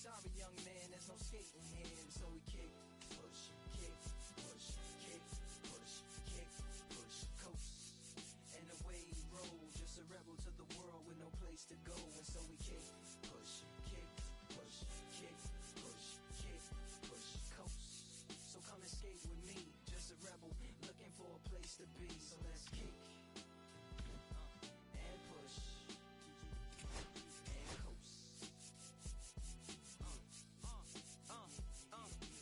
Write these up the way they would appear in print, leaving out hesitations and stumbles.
sorry, young man, there's no skating here. And so we kick, push, kick, push, kick, push, kick, push, coast. And the way he rolled, just a rebel to the world with no place to go. And so we kick, push, kick, push, kick, push, kick, push, coast. So come and skate with me, just a rebel looking for a place to be. So let's kick and push and coast.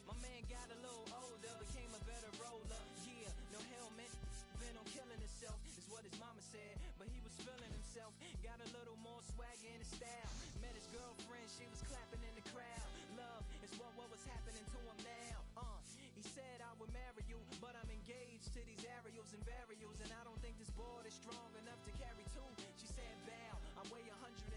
My man got a little older, became a better roller. Yeah, no helmet, been on killing himself, is what his mama said. But he was feeling himself, got a little more swagger in his style. Met his girlfriend, she was clapping in the crowd. Love is what was happening to him now. He said I would marry you, but I'm engaged to these aerials and varials, and I don't think this board is strong enough to carry two. She said bow, I weigh 120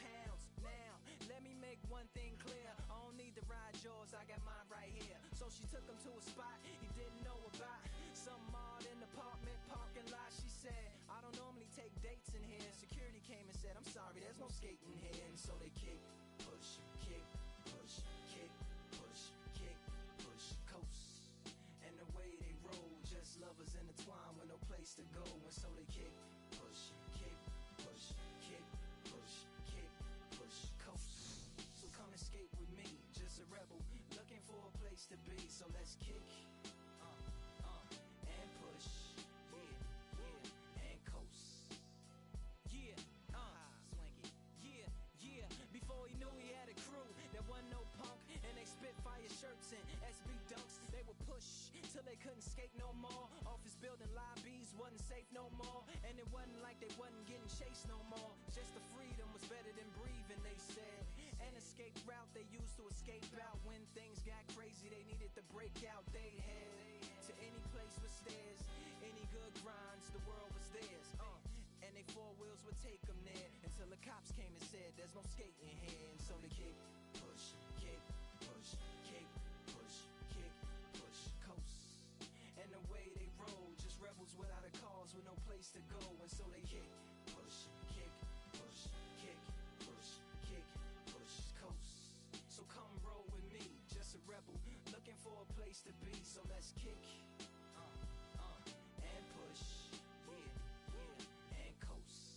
pounds. Now, let me make one thing clear, I don't need to ride yours, I got mine right here. So she took him to a spot he didn't know about, some odd in the apartment parking lot. She said, I don't normally take dates in here. Security came and said, I'm sorry, there's no skating here. And so they kick, push, kick, push, kick, push, kick, push, coast. And the way they roll, just lovers intertwined with no place to go. And so they kick, push, kick, push, kick, push, kick, push, coast. So come and skate with me, just a rebel looking for a place to be. So let's kick and push, and coast. Swanky. Before he knew he had a crew, there wasn't no punk, and they spit fire shirts and SB dunks. They would push till they couldn't skate no more. Office building lobbies wasn't safe no more, and it wasn't like they wasn't getting chased no more. Just the freedom was better than breathing, they said. An escape route they used to escape out when things got crazy. They needed to break out. They head to any place with stairs, any good grinds, the world was theirs. And they four wheels would take them there until the cops came and said there's no skating here. And so they kick, push, kick, push, kick, push, kick, push, coast. And the way they roll, just rebels without a cause with no place to go. And so they kick, push, kick, push, kick, push, kick, push, coast. So come roll with me, just a rebel looking for a place to be. So let's kick and push, and coast. Swanky.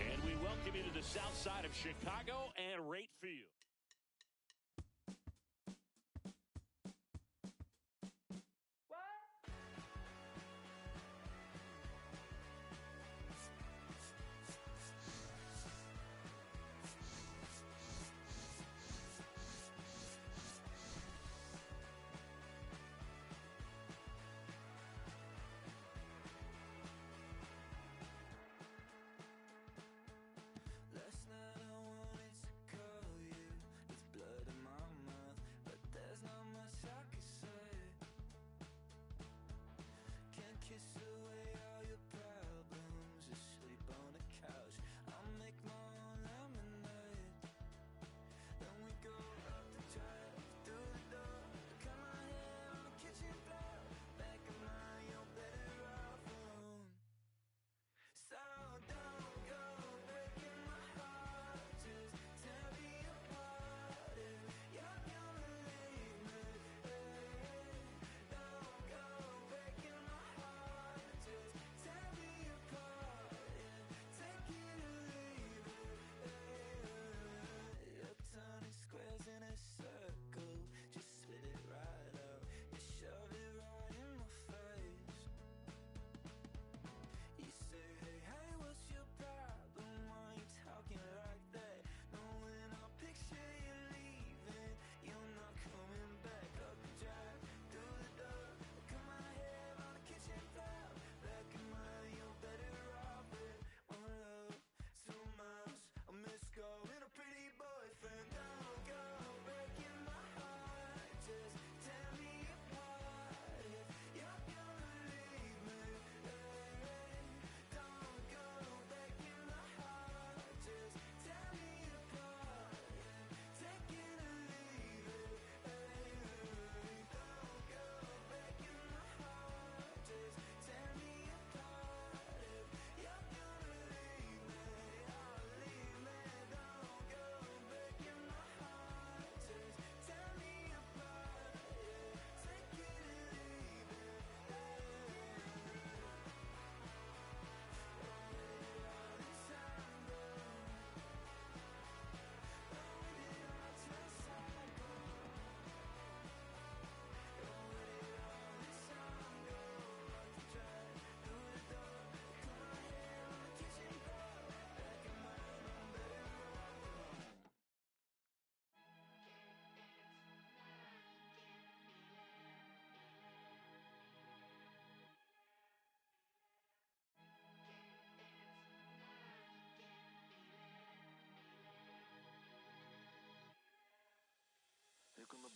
And we welcome you to the south side of Chicago and Rate Field. Last night I wanted to call you.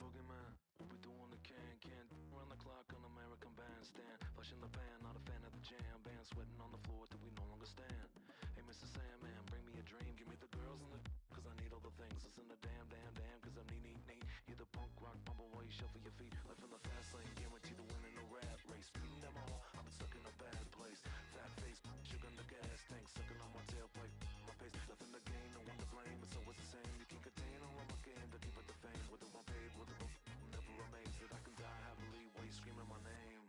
Boogeyman, what we do on the can run the clock on American Bandstand. Flushing the pan, not a fan of the jam. Band sweating on the floor till we no longer stand. Hey, Mr. Sandman, bring me a dream. Give me the girls and the cause I need all the things. Listen to damn, cause I'm neat. You're the punk rock bumble while you shuffle your feet. Life in the fast lane, guaranteed to win in the rat race. Beating them all, I've been stuck in a bad place. Fat face, sugar in the gas tank, sucking on my tailpipe. My pace, nothing to gain, no one to blame. It's always the same. You can contain all of my game to keep it the fame. Whether I'm paid, whether I'm never amazed that I can die happily while you screaming my name.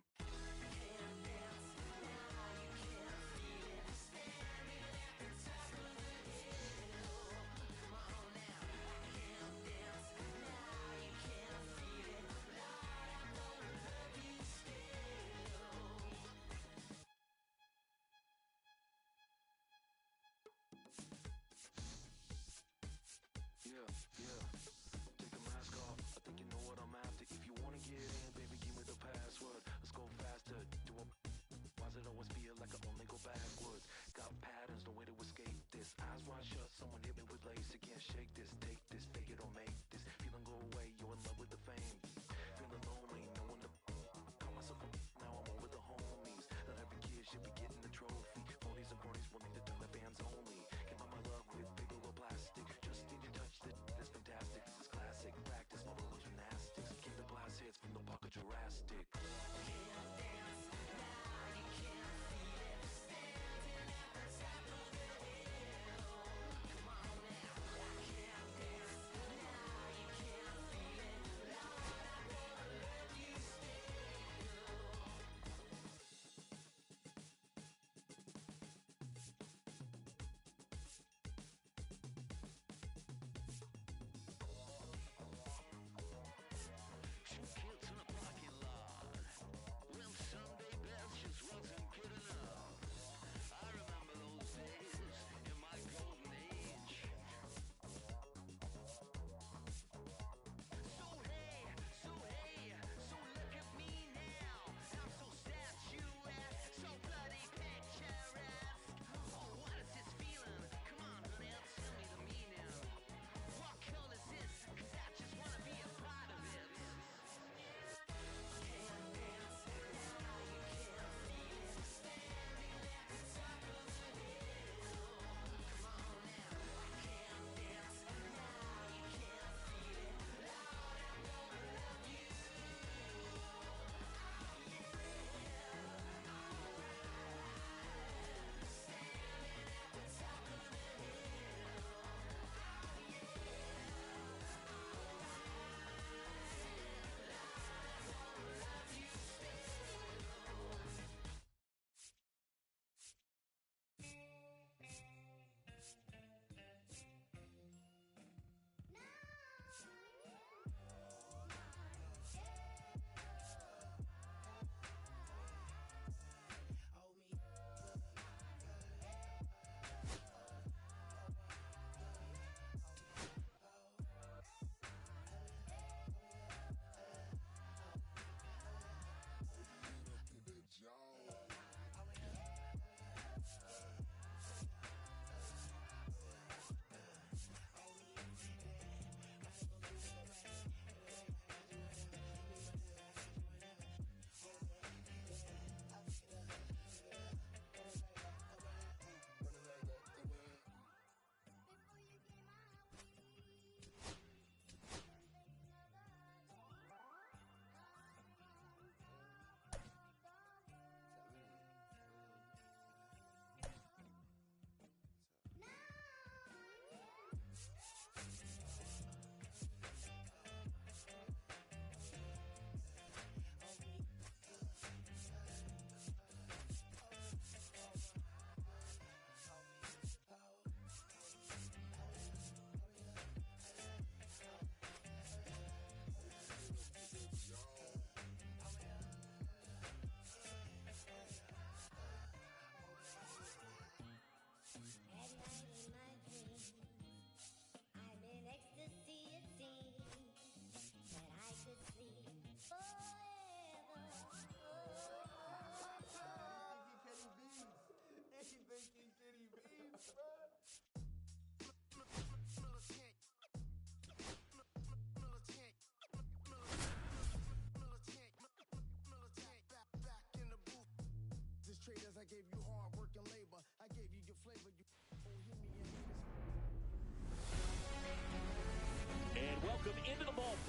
Yeah. Take the mask off. I think you know what I'm after. If you wanna get in, baby, give me the password. Let's go faster. Why does it always feel like I only go backwards? Got patterns, no way to escape this. Eyes wide shut, someone hit me with lace. You can't shake this, take this, fake it or make this. Feeling go away, you're in love with the fame. Feeling lonely, no one to call myself a now I'm over the homies. Not every kid should be getting a trophy. Phonies and cronies willing to turn the fans only. Give out my love with paper or plastic. Just need to touch it, that's fantastic. This is classic practice, my little gymnastics. Keep the blast hits from the pocket Jurassic.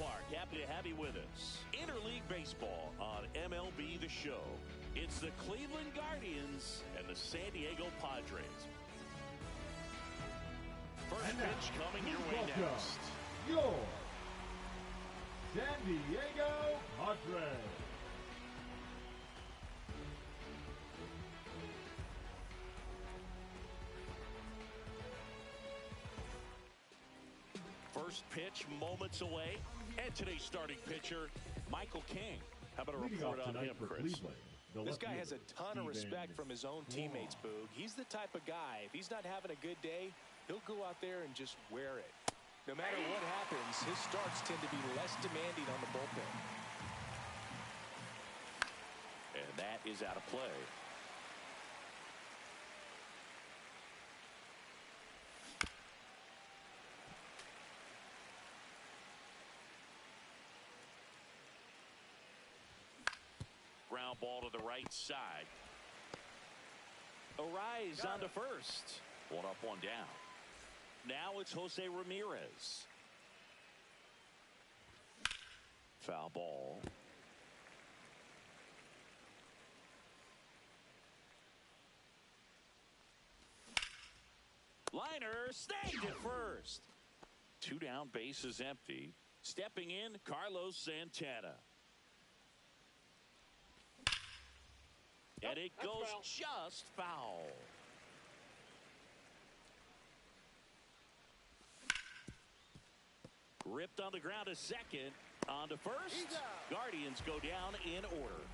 Clark, happy to have you with us. Interleague Baseball on MLB The Show. It's the Cleveland Guardians and the San Diego Padres. First pitch coming your way next. Your San Diego Padres. First pitch moments away. And today's starting pitcher, Michael King. How about a report on him, Chris? This guy has a ton of respect from his own teammates, Boog. He's the type of guy, if he's not having a good day, he'll go out there and just wear it. No matter what happens, his starts tend to be less demanding on the bullpen. And that is out of play. Ground ball to the right side. Arise on to first. One up, one down. Now it's Jose Ramirez. Foul ball. Liner snagged at first. Two down, bases empty. Stepping in, Carlos Santana. And it goes foul. Just foul. Ripped on the ground a second. On to first. Guardians go down in order.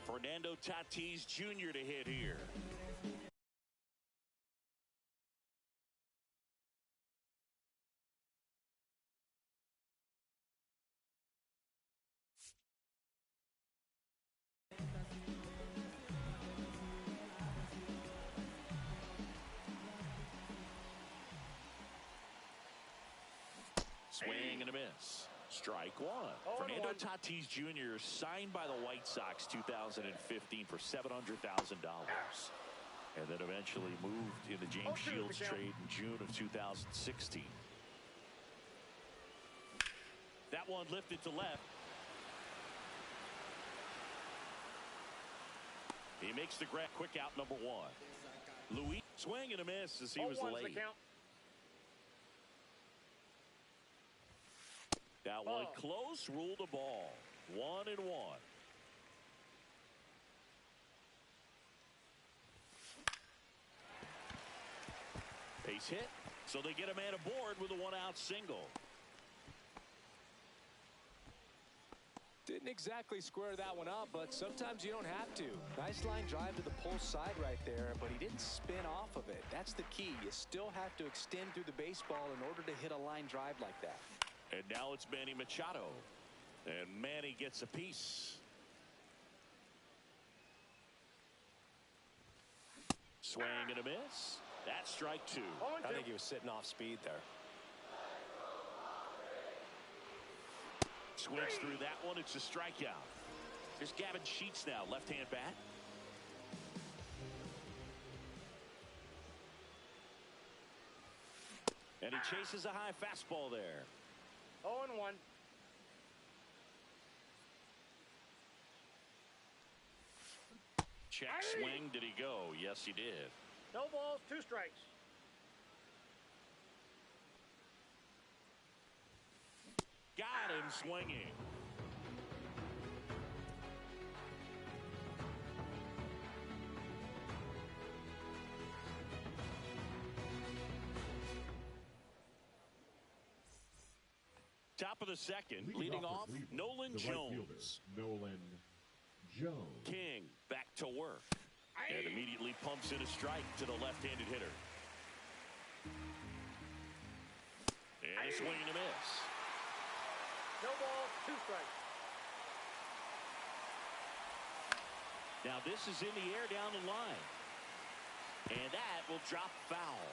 Fernando Tatis Jr. to hit here. Swing and a miss. Strike one. Fernando Tatis Jr. signed by the White Sox 2015 for $700,000. And then eventually moved in the James Shields trade in June of 2016. That one lifted to left. He makes the grab. Quick out number one. Luis swing and a miss as he was late. That one close, ruled a ball. 1-1. Base hit, so they get a man aboard with a one-out single. Didn't exactly square that one up, but sometimes you don't have to. Nice line drive to the pull side right there, but he didn't spin off of it. That's the key. You still have to extend through the baseball in order to hit a line drive like that. And now it's Manny Machado. And Manny gets a piece. Swing and a miss. That's strike two. I think he was sitting off speed there. Swings through that one. It's a strikeout. Here's Gavin Sheets now. Left-hand bat. And he chases a high fastball there. 0-1. Check swing. Did he go? Yes, he did. No balls, 2 strikes. Got him swinging. Top of the second, leading off, Nolan Jones. Nolan Jones. King back to work. And immediately pumps in a strike to the left-handed hitter. And a swing and a miss. No ball, 2 strikes. Now this is in the air down the line. And that will drop foul.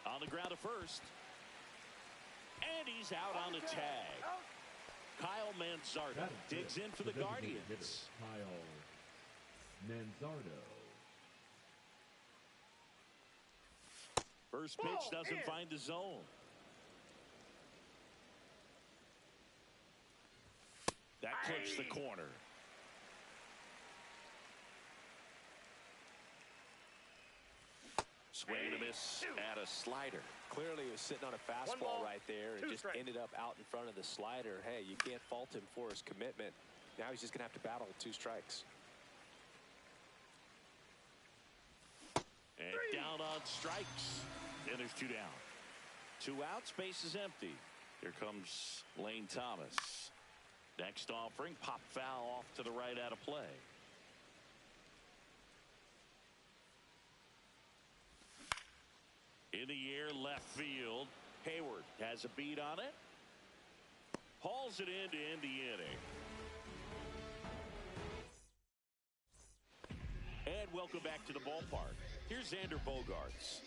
On the ground to first. And he's out on the tag. Kyle Manzardo digs in for the Guardians. Kyle Manzardo. First pitch doesn't find the zone. That clips the corner. Swing and a miss at a slider. Clearly, he was sitting on a fastball right there and just ended up out in front of the slider. Hey, you can't fault him for his commitment. Now he's just going to have to battle with 2 strikes. And down on strikes. And there's 2 down. 2 outs, base is empty. Here comes Lane Thomas. Next offering, pop foul off to the right out of play. In the air, left field. Hayward has a beat on it. Hauls it in to end the inning. And welcome back to the ballpark. Here's Xander Bogaerts.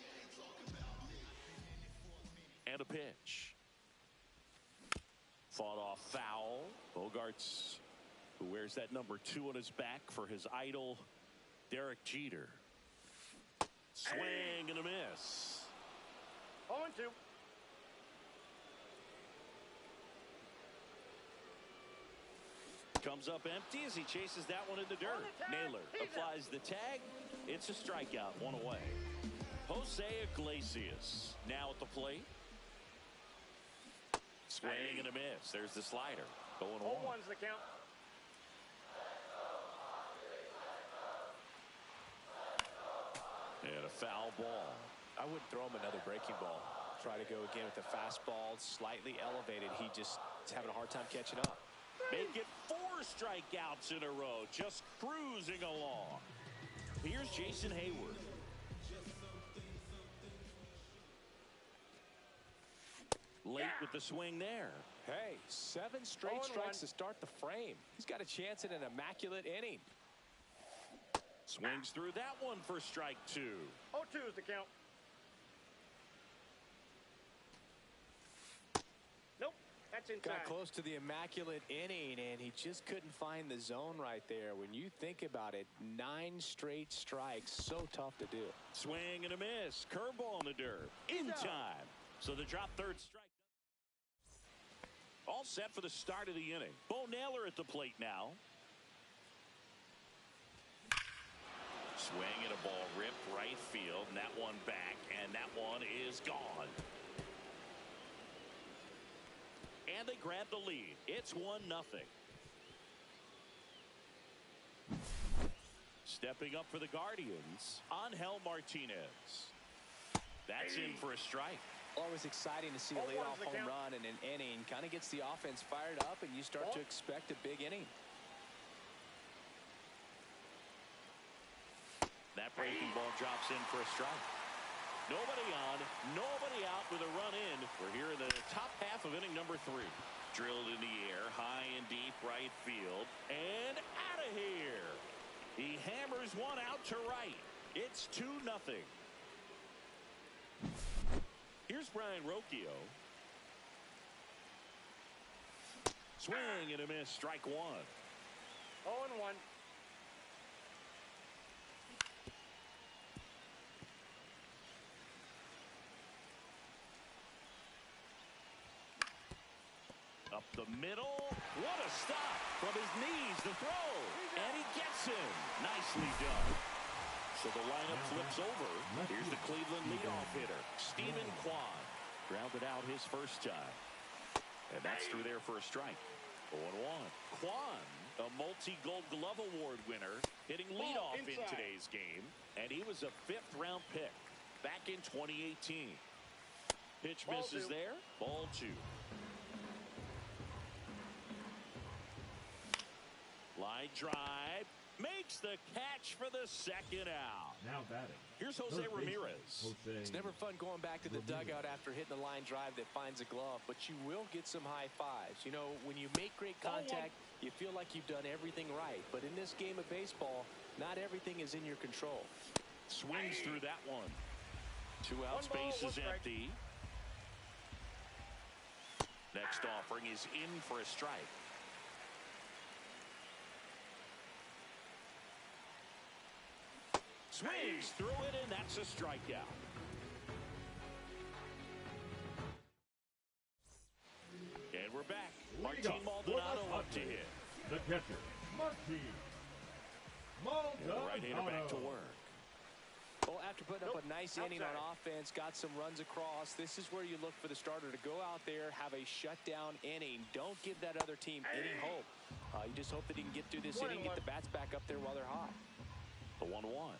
And a pitch. Fought off foul. Bogaerts, who wears that number 2 on his back for his idol, Derek Jeter. Swing and a miss. 0-2. Comes up empty as he chases that one in the dirt. Naylor applies the tag. It's a strikeout, 1 away. Jose Iglesias now at the plate. Swing and a miss. There's the slider. 0-1. 0-1's the count. And a foul ball. I wouldn't throw him another breaking ball. Try to go again with the fastball, slightly elevated. He just is having a hard time catching up. Make it 4 strikeouts in a row. Just cruising along. Here's Jason Hayward. Late with the swing there. Hey, 7 straight strikes to start the frame. He's got a chance at an immaculate inning. Swings through that one for strike 2. 0-2 is the count. Nope, that's inside. Got close to the immaculate inning, and he just couldn't find the zone right there. When you think about it, 9 straight strikes, so tough to do. Swing and a miss. Curveball in the dirt. In time. So the drop third strike. All set for the start of the inning. Bo Naylor at the plate now. Swing and a ball ripped right field, and that one back, and that one is gone. And they grab the lead. It's 1-0. Stepping up for the Guardians, Angel Martinez. That's in for a strike. Always exciting to see a leadoff home run in an inning. Kind of gets the offense fired up, and you start to expect a big inning. That breaking ball drops in for a strike. Nobody on, nobody out with a run in. We're here in the top half of inning number 3. Drilled in the air, high and deep right field, and out of here. He hammers one out to right. It's 2-0. Here's Brian Rocchio. Swing and a miss, strike 1. 0-1. Up the middle. What a stop from his knees to throw. And he gets him. Nicely done. So the lineup flips over. Here's the Cleveland leadoff hitter, Stephen Kwan. Grounded out his first time. And that's through there for a strike. 0-1. Kwan, a multi-Gold Glove Award winner, hitting leadoff in today's game. And he was a 5th-round pick back in 2018. Pitch misses there. Ball 2. Line drive, makes the catch for the 2nd out. Now batting. Here's Jose Ramirez. It's never fun going back to the dugout after hitting the line drive that finds a glove, but you will get some high fives. You know, when you make great contact, you feel like you've done everything right. But in this game of baseball, not everything is in your control. Swings through that one. 2 outs, base is empty. Next offering is in for a strike. Swings through it, and that's a strikeout. catcher, Martin And the right-hander back to Maldonado. work. Well, after putting up a nice inning on Outside. offense, got some runs across, this is where you look for the starter to go out there, have a shutdown inning. Don't give that other team any hope. You just hope that he can get through this inning, get the bats back up there while they're hot. The 1-1.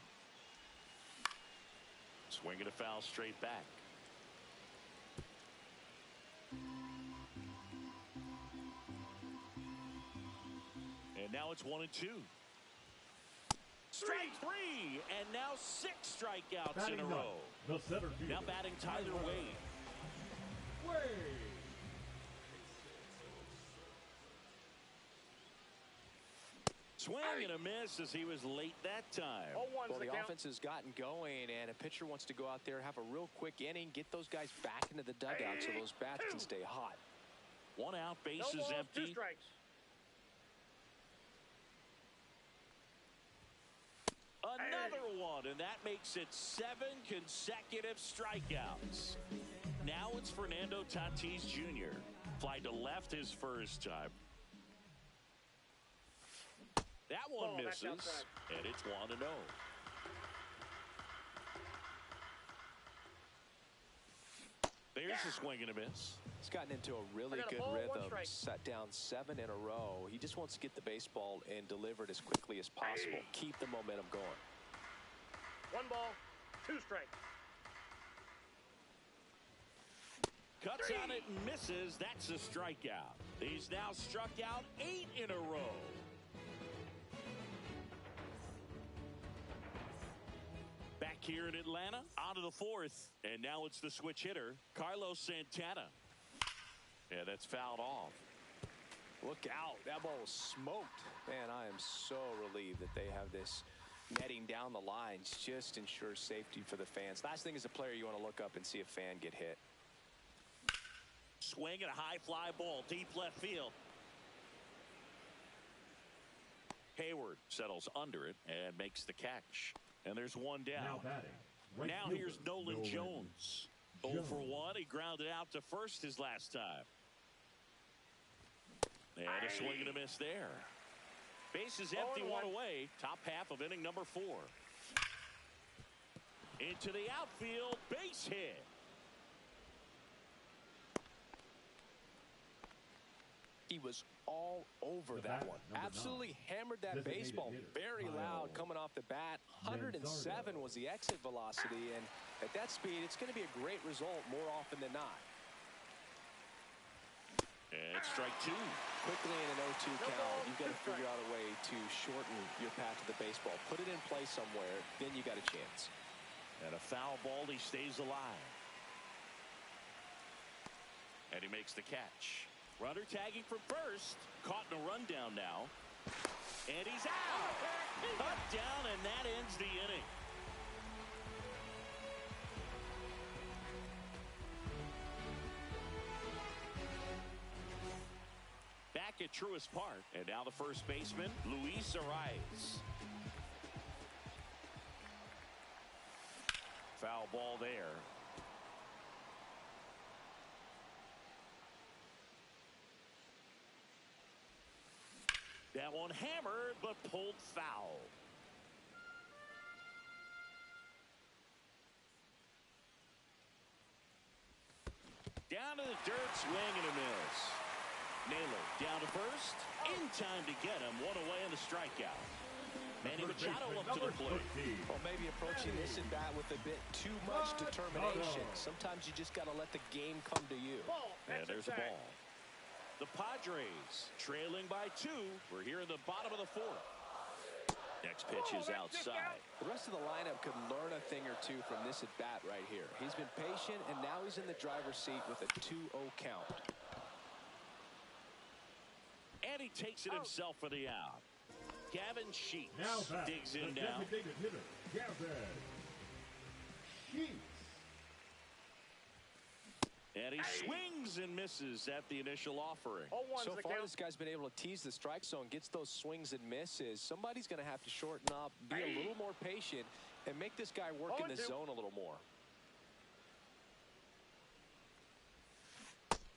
Swinging a foul straight back. And now it's 1-2. Strike three, and now 6 strikeouts Batting in a ninth, row. the center fielder. Now batting Tyler Wade. Wade. Swing and a miss as he was late that time. 0-1's Well, the the count. offense has gotten going, and a pitcher wants to go out there, have a real quick inning, get those guys back into the dugout so those bats can stay hot. 1 out, No bases balls, 2 empty. strikes. Another one, and that makes it 7 consecutive strikeouts. Now it's Fernando Tatis Jr. Fly to left his first time. That one Ball, that's misses, outside. and it's 1-0. There's a swing and a miss. He's gotten into a really I got a good ball, 1 rhythm, strike. set down 7 in a row. He just wants to get the baseball and deliver it as quickly as possible. Keep the momentum going. 1 ball, 2 strikes. Cuts on it and misses. That's a strikeout. He's now struck out 8 in a row. Back here in Atlanta, on to the 4th. And now it's the switch hitter, Carlos Santana. Yeah, that's fouled off. Look out. That ball was smoked. Man, I am so relieved that they have this netting down the lines. Just ensures safety for the fans. Last thing as a player, you want to look up and see a fan get hit. Swing and a high fly ball, deep left field. Hayward settles under it and makes the catch. And there's one Now down. batting. Right Now fielder, here's Nolan Jones. 0 for 1. He grounded out to first his last time. And a swing and a miss there. Bases empty, 1 away. Top half of inning number 4. Into the outfield, base hit. He was all over The that batter, one. number Absolutely 9. hammered that Designated baseball. hitter, Very Kyle loud coming off the bat. 107 Manzardo. was the exit velocity, and at that speed, it's going to be a great result more often than not. And strike 2. Quickly in an 0-2 No count, ball, you've got to 2 figure out a way to shorten your path to the baseball. Put it in play somewhere, then you got a chance. And a foul ball, he stays alive. And he makes the catch. Runner tagging from first. Caught in a rundown now. And he's out. Up, down, and that ends the inning. Back at Truist Park. And now the first baseman, Luis Arias. Foul ball there. That one hammered, but pulled foul. Down to the dirt, swing and a miss. Naylor down to first. In time to get him. 1 away on the strikeout. Manny Third Machado baseman, up to the number plate. 13. Well, maybe approaching this at bat with a bit too much Machado. determination. Sometimes you just got to let the game come to you. Ball, And that's there's a inside. ball. The Padres trailing by 2. We're here in the bottom of the 4th. Next pitch is outside. The rest of the lineup could learn a thing or two from this at bat right here. He's been patient, and now he's in the driver's seat with a 2-0 count. And he takes it himself for the out. Gavin Sheets Now back. digs The in now. designated hitter, Gavin Sheets. And he swings and misses at the initial offering. 0-1's So the far, count. this guy's been able to tease the strike zone, gets those swings and misses. Somebody's going to have to shorten up, be a little more patient, and make this guy work in the 0-2. zone a little more.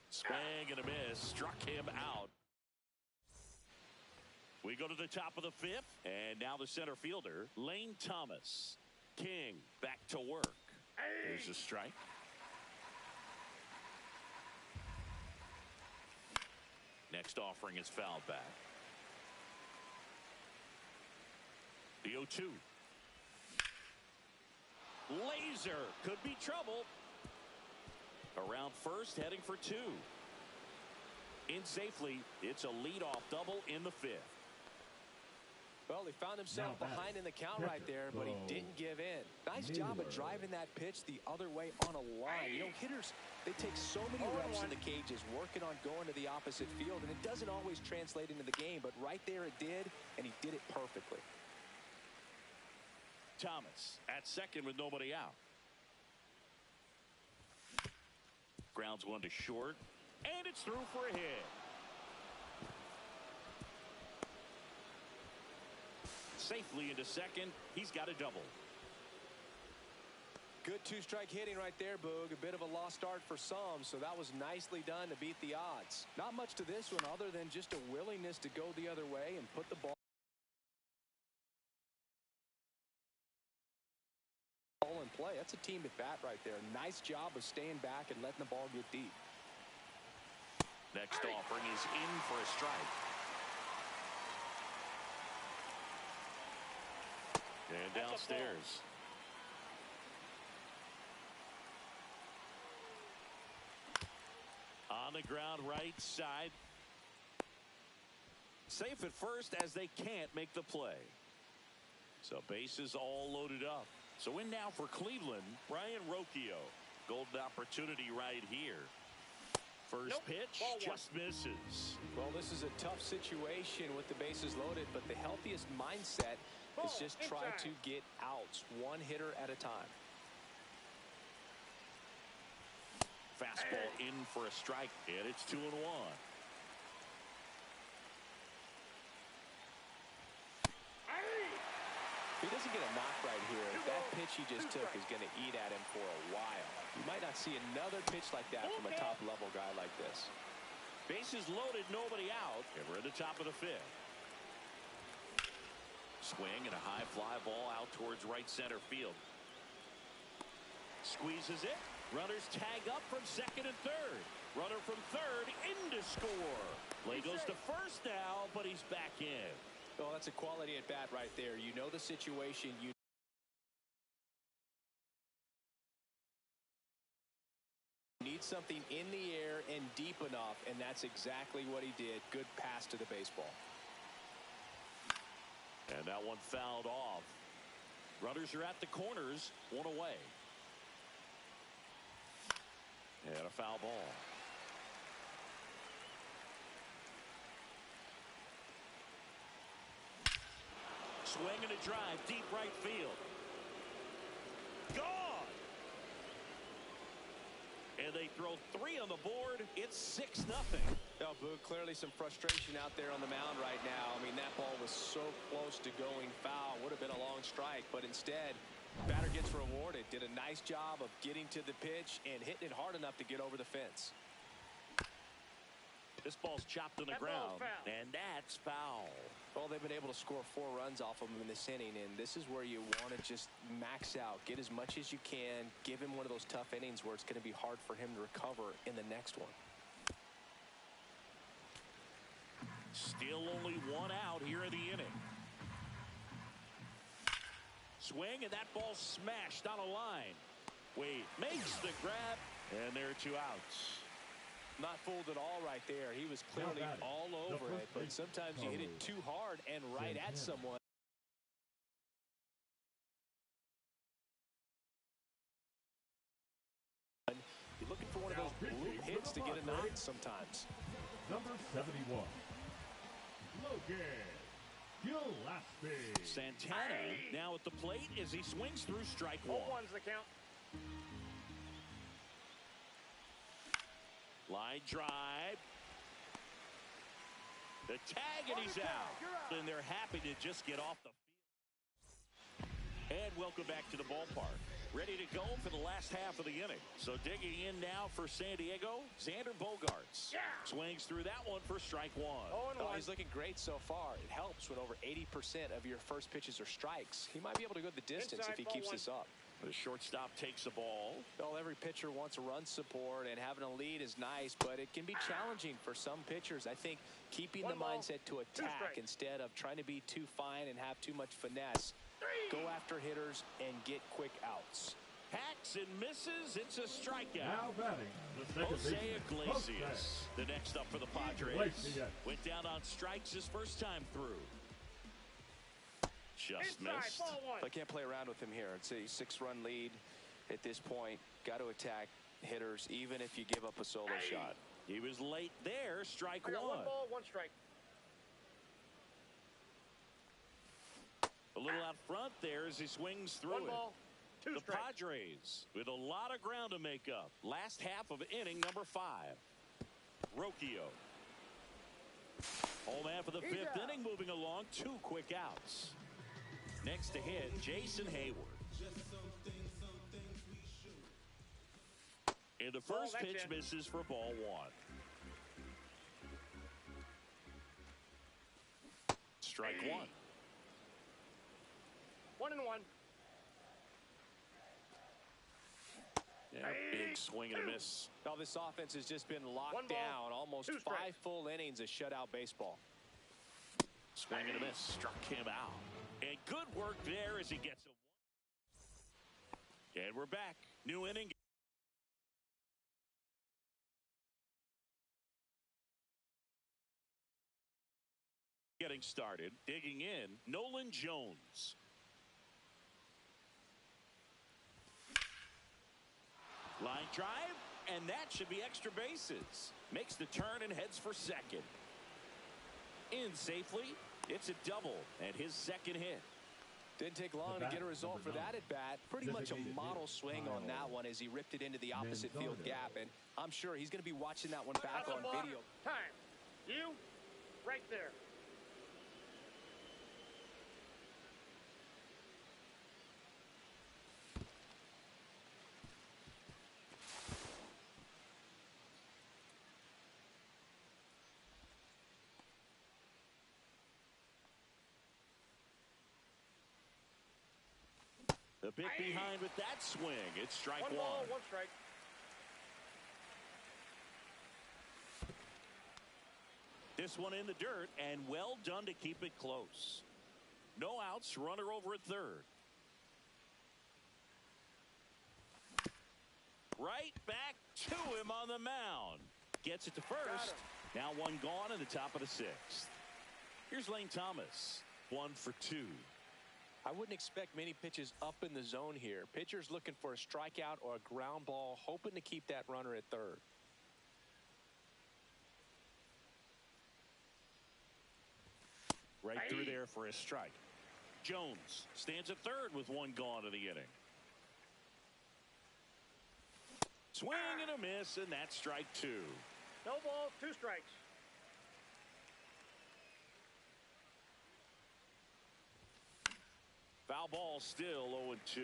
Swing and a miss. Struck him out. We go to the top of the fifth, and now the center fielder, Lane Thomas. King back to work. There's a strike. Next offering is fouled back. The 0-2. Laser could be trouble. Around first, heading for two. In safely, it's a leadoff double in the fifth. Well, he found himself behind in the count right there, but he didn't give in. Nice job of driving that pitch the other way on a line. You know, hitters, they take so many reps in the cages working on going to the opposite field, and it doesn't always translate into the game, but right there it did, and he did it perfectly. Thomas at second with nobody out. Grounds one to short, and it's through for a hit. Safely into second. He's got a double. Good two-strike hitting right there, Boog. A bit of a lost start for some, so that was nicely done to beat the odds. Not much to this one other than just a willingness to go the other way and put the ball in play. That's a team at bat right there. Nice job of staying back and letting the ball get deep. Next offering is in for a strike. And downstairs. On the ground right side. Safe at first as they can't make the play. So bases all loaded up. So in now for Cleveland, Brian Rocchio. Golden opportunity right here. First pitch just misses. Well, this is a tough situation with the bases loaded, but the healthiest mindset is just try to get outs, one hitter at a time. Fastball in for a strike, and it's 2-1. If he doesn't get a knock right here, that pitch he just took is going to eat at him for a while. You might not see another pitch like that from a top-level guy like this. Bases loaded, nobody out, and we're at the top of the fifth. Swing and a high fly ball out towards right center field. Squeezes it. Runners tag up from second and third. Runner from third in to score. Play goes to first now, but he's back in. Oh, that's a quality at bat right there. You know the situation. You need something in the air and deep enough, and that's exactly what he did. Good pass to the baseball. And that one fouled off. Runners are at the corners, one away. And a foul ball. Swing and a drive, deep right field. Gone! And they throw 3 on the board. It's 6-0. Now, Boog, clearly some frustration out there on the mound right now. I mean, that ball was so close to going foul. Would have been a long strike, but instead, batter gets rewarded. Did a nice job of getting to the pitch and hitting it hard enough to get over the fence. This ball's chopped on the ground, and that's foul. Well, they've been able to score 4 runs off of him in this inning, and this is where you want to just max out. Get as much as you can. Give him one of those tough innings where it's going to be hard for him to recover in the next one. Still only 1 out here in the inning. Swing, and that ball smashed on a line. Wade makes the grab, and there are 2 outs. Not fooled at all right there. He was clearly all over it, but sometimes you hit it too hard and right at someone. You're looking for one of those bloop hits to get a nod sometimes. Number 71, Logan Gillespie. Santana now at the plate as he swings through strike 1. 0-1's the count. Line drive. The tag, and he's out. And they're happy to just get off the field. And welcome back to the ballpark. Ready to go for the last half of the inning. So digging in now for San Diego, Xander Bogaerts. Yeah. Swings through that one for strike one. Oh, he's looking great so far. It helps when over 80% of your first pitches are strikes. He might be able to go the distance if he keeps this up. The shortstop takes the ball. Well, every pitcher wants a run support, and having a lead is nice, but it can be challenging for some pitchers. I think keeping the mindset to attack instead of trying to be too fine and have too much finesse. Go after hitters and get quick outs. Hacks and misses. It's a strikeout. Now batting, the second Jose baseman, Iglesias, the next up for the Padres. Went down on strikes his first time through. Just missed. I can't play around with him here. It's a 6-run lead at this point. Got to attack hitters even if you give up a solo shot. He was late there. Strike one. 1 ball, 1 strike. A little out front there as he swings through 1 it. ball, 2 The strikes. Padres with a lot of ground to make up. Last half of inning number 5. Rocchio. Home half of the 5th inning, moving along. 2 quick outs. Next to hit, Jason Hayward. And the first pitch misses for ball 1. Strike 1. 1-1. Yeah, big swing and a miss. Well, this offense has just been locked down. Almost 5 full innings of shutout baseball. Swing and a miss. Struck him out. And good work there as he gets a 1. And we're back. New inning. Getting started. Digging in, Nolan Jones. Line drive, and that should be extra bases. Makes the turn and heads for second. In safely. It's a double and his second hit. Didn't take long to get a result for that at bat. Pretty much a model swing on that one as he ripped it into the opposite field gap. And I'm sure he's going to be watching that one back on video. Time. You right there. A bit behind with that swing. It's strike 1. 1 ball, 1 strike. This one in the dirt, and well done to keep it close. No outs, runner over at third. Right back to him on the mound. Gets it to first. Now 1 gone in the top of the 6th. Here's Lane Thomas. 1 for 2. I wouldn't expect many pitches up in the zone here. Pitcher's looking for a strikeout or a ground ball, hoping to keep that runner at third. Right through there for a strike. Jones stands at third with 1 gone in the inning. Swing and a miss, and that's strike 2. No ball, 2 strikes. Foul ball still 0-2.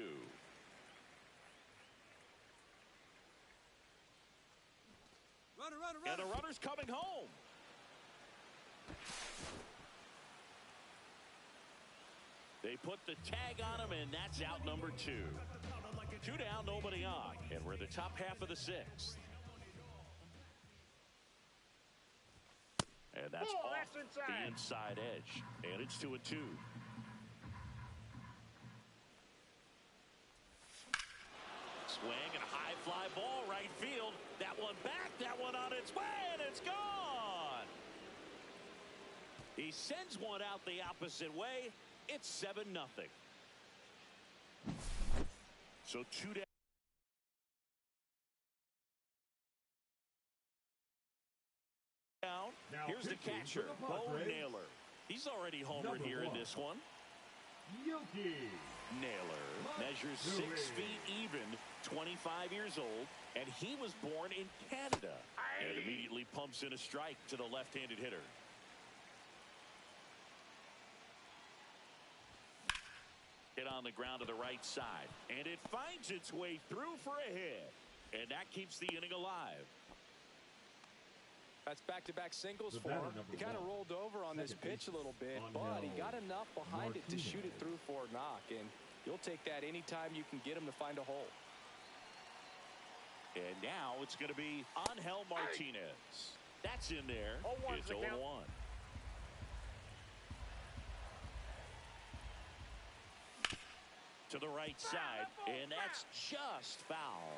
And the runner's coming home. They put the tag on him, and that's out number 2. 2 down, nobody on. And we're in the top half of the 6th. And that's off the inside edge. And it's 2-2. Swing and a high fly ball right field. That one back, that one on its way, and it's gone. He sends one out the opposite way. It's 7-0. So 2 down. Here's the catcher, Bo Naylor. He's already homered here in this one. Yoki. Naylor measures 6 feet even, 25 years old, and he was born in Canada. And immediately pumps in a strike to the left-handed hitter. Hit on the ground to the right side. And it finds its way through for a hit. And that keeps the inning alive. That's back-to-back singles for him. He kind of rolled over on this pitch a little bit, but he got enough behind it to shoot it through for a knock. And you'll take that anytime you can get him to find a hole. And now it's going to be Angel Martinez. That's in there. It's 0-1. To the right side, and that's just foul.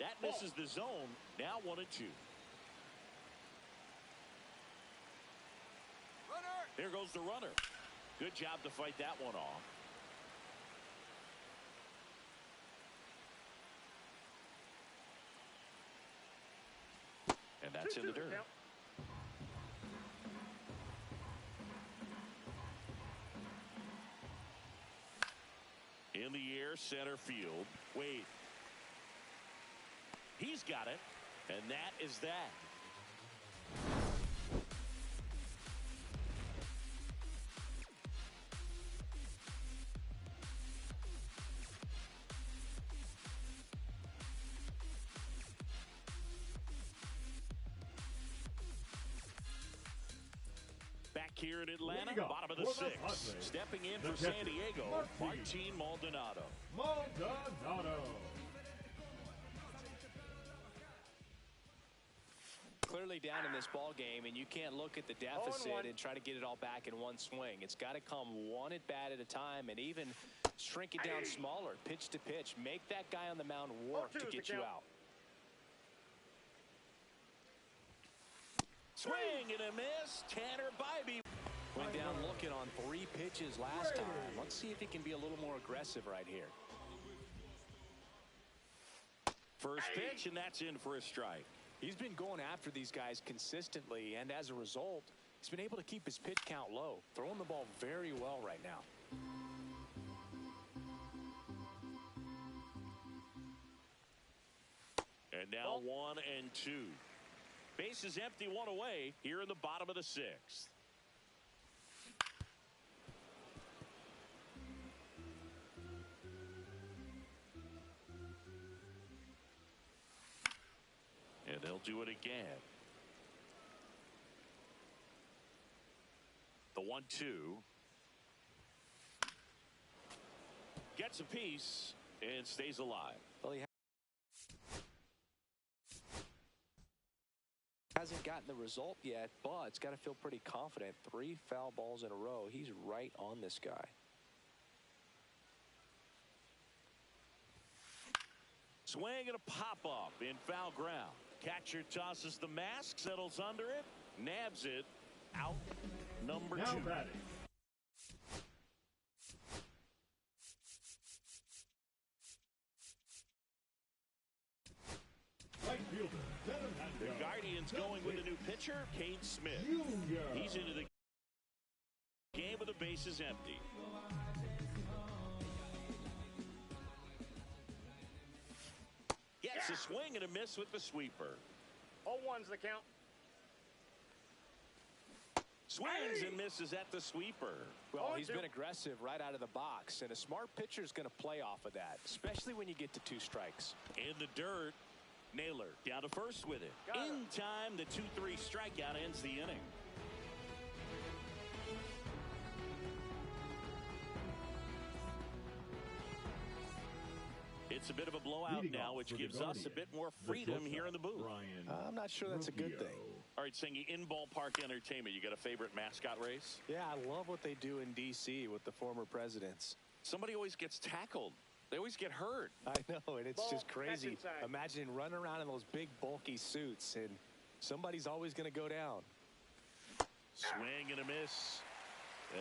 That misses the zone. Now 1-2. There goes the runner. Good job to fight that one off. And that's in the dirt. In the air, center field. Wade. He's got it. And that is that. Back here in Atlanta, bottom of the sixth. Stepping in for San Diego, Martin Maldonado. Clearly down in this ball game, and you can't look at the deficit and try to get it all back in one swing. It's got to come one at bat at a time, and even shrink it down smaller, pitch to pitch. Make that guy on the mound work to get you out. Swing and a miss. Tanner Bybee went down looking on 3 pitches last time. Let's see if he can be a little more aggressive right here. First pitch, and that's in for a strike. He's been going after these guys consistently, and as a result, he's been able to keep his pitch count low, throwing the ball very well right now. And now 1-2. Bases empty, 1 away here in the bottom of the sixth. And they'll do it again. The 1-2. Gets a piece and stays alive. Well, he hasn't gotten the result yet, but it's got to feel pretty confident. 3 foul balls in a row. He's right on this guy. Swing and a pop-up in foul ground. Catcher tosses the mask, settles under it, nabs it, out number 2. Batting. Right fielder, the Guardians going with a new pitcher, Kane Smith. He's into the game with the bases empty. Gets a swing and a miss with the sweeper. 0-1's the count. Swings and misses at the sweeper. Well, he's been aggressive right out of the box, and a smart pitcher is going to play off of that, especially when you get to 2 strikes. In the dirt, Naylor down to first with it. In time, the 2-3 strikeout ends the inning. It's a bit of a blowout now, which gives us a bit more freedom here in the booth. I'm not sure that's a good thing. All right, Singy, in ballpark entertainment, you got a favorite mascot race? Yeah, I love what they do in D.C. with the former presidents. Somebody always gets tackled. They always get hurt. I know, and it's just crazy. Imagine running around in those big, bulky suits, and somebody's always going to go down. Swing and a miss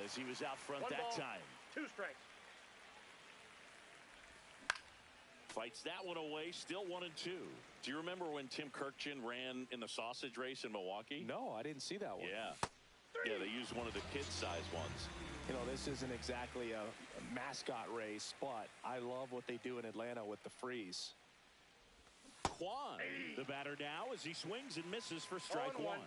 as he was out front that time. 2 strikes. Fights that one away, still 1-2. Do you remember when Tim Kirkjian ran in the sausage race in Milwaukee? No, I didn't see that one. Yeah. Yeah, they used one of the kid-sized ones. You know, this isn't exactly a mascot race, but I love what they do in Atlanta with the freeze. Kwan, the batter now, as he swings and misses for strike 1.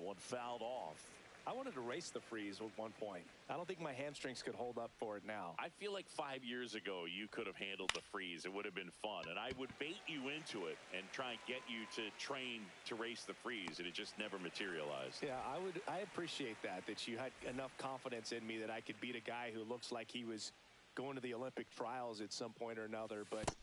one fouled off. I wanted to race the freeze at one point. I don't think my hamstrings could hold up for it now. I feel like 5 years ago you could have handled the freeze. It would have been fun, and I would bait you into it and try and get you to train to race the freeze, and it just never materialized. Yeah, I appreciate that you had enough confidence in me that I could beat a guy who looks like he was going to the Olympic trials at some point or another. But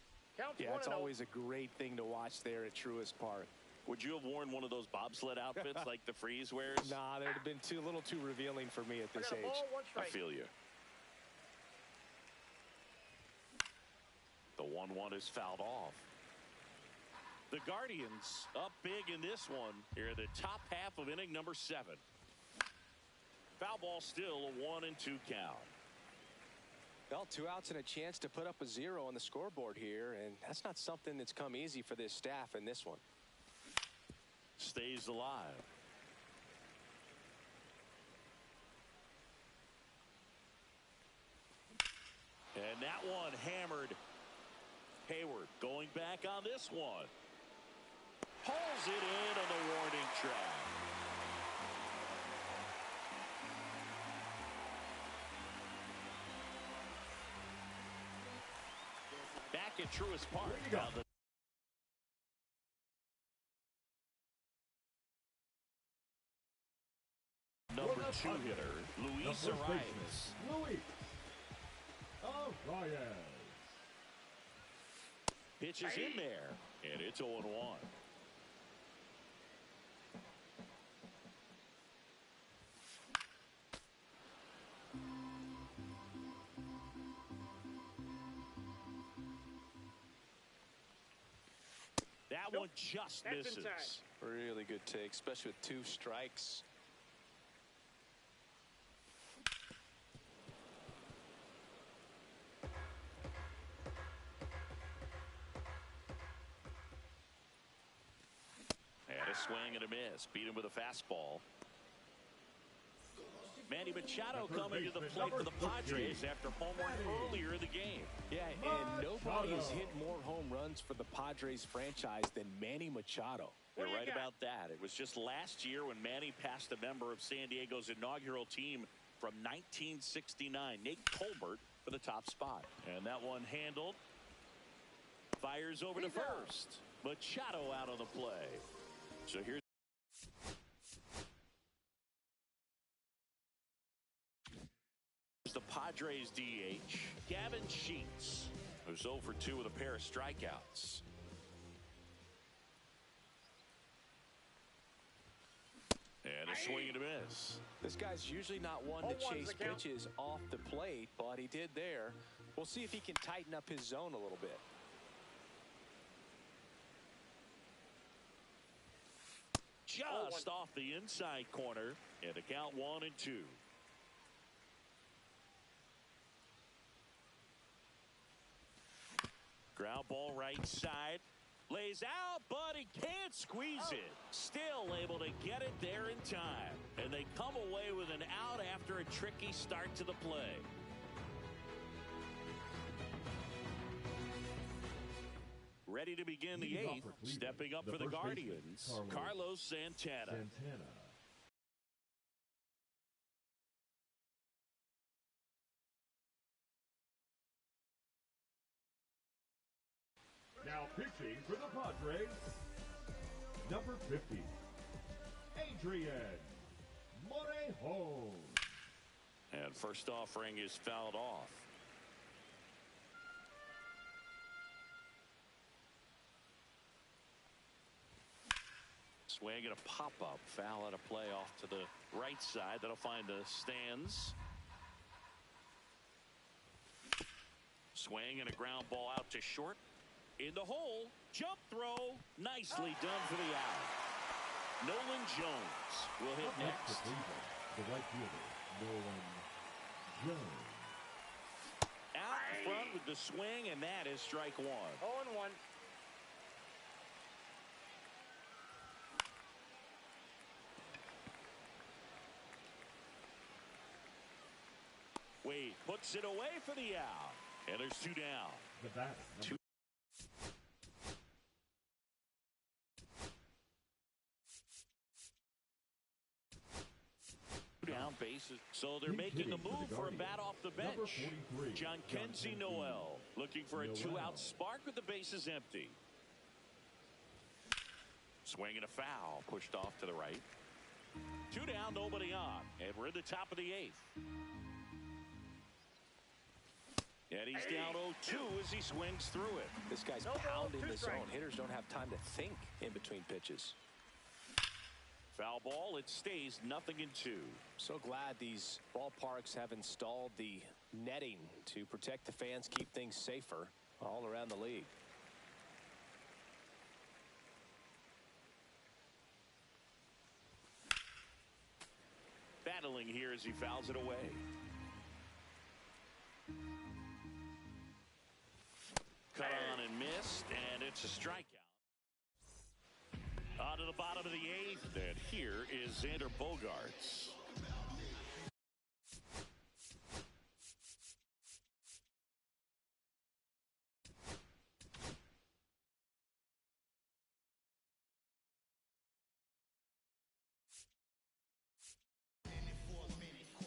yeah, it's always a great thing to watch there at Truist Park. Would you have worn one of those bobsled outfits like the freeze wears? Nah, they'd have been a little too revealing for me at this age. I feel you. The 1-1 is fouled off. The Guardians up big in this one here at the top half of inning number 7. Foul ball still a 1-2 count. Well, 2 outs and a chance to put up a 0 on the scoreboard here, and that's not something that's come easy for this staff in this one. Stays alive. And that one hammered. Hayward going back on this one. Pulls it in on the warning track. Back at Truist Park. Number 2 hitter, Luis Arias. Luis Arias. Pitches in there, and it's 0-1. That one just misses. Really good take, especially with 2 strikes. Swing and a miss. Beat him with a fastball. Manny Machado coming to the plate for the Padres after home run earlier in the game. Yeah, and nobody has hit more home runs for the Padres franchise than Manny Machado. You're right about that. It was just last year when Manny passed a member of San Diego's inaugural team from 1969, Nate Colbert, for the top spot. And that one handled. Fires over to first. Machado out of the play. So here's the Padres DH, Gavin Sheets, who's 0 for 2 with a pair of strikeouts. And a swing and a miss. This guy's usually not one to chase pitches off the plate, but he did there. We'll see if he can tighten up his zone a little bit. Just off the inside corner, and a count 1-2. Ground ball right side. Lays out, but he can't squeeze it. Still able to get it there in time. And they come away with an out after a tricky start to the play. Ready to begin the 8th. Stepping up for the Guardians, Carlos Santana. Now pitching for the Padres, number 50, Adrian Morejon. And first offering is fouled off. Swing and a pop-up. Foul at a play off to the right side. That'll find the stands. Swing and a ground ball out to short. In the hole. Jump throw. Nicely done for the out. Nolan Jones will hit next. The right fielder, Nolan Jones. Out front with the swing, and that is strike 1. 0-1. Wade puts it away for the out. And there's 2 down. The batter, bases. So they're making a move for a bat off the bench. Jhonkensy Noel looking for a two-out spark with the bases empty. Swing and a foul, pushed off to the right. 2 down, nobody on, and we're in the top of the 8th. And he's down 0-2 as he swings through it. This guy's pounding the zone. Hitters don't have time to think in between pitches. Foul ball, it stays 0-2. So glad these ballparks have installed the netting to protect the fans, keep things safer all around the league. Battling here as he fouls it away. Cut on and missed, and it's a strikeout. On to the bottom of the 8th, and here is Xander Bogaerts.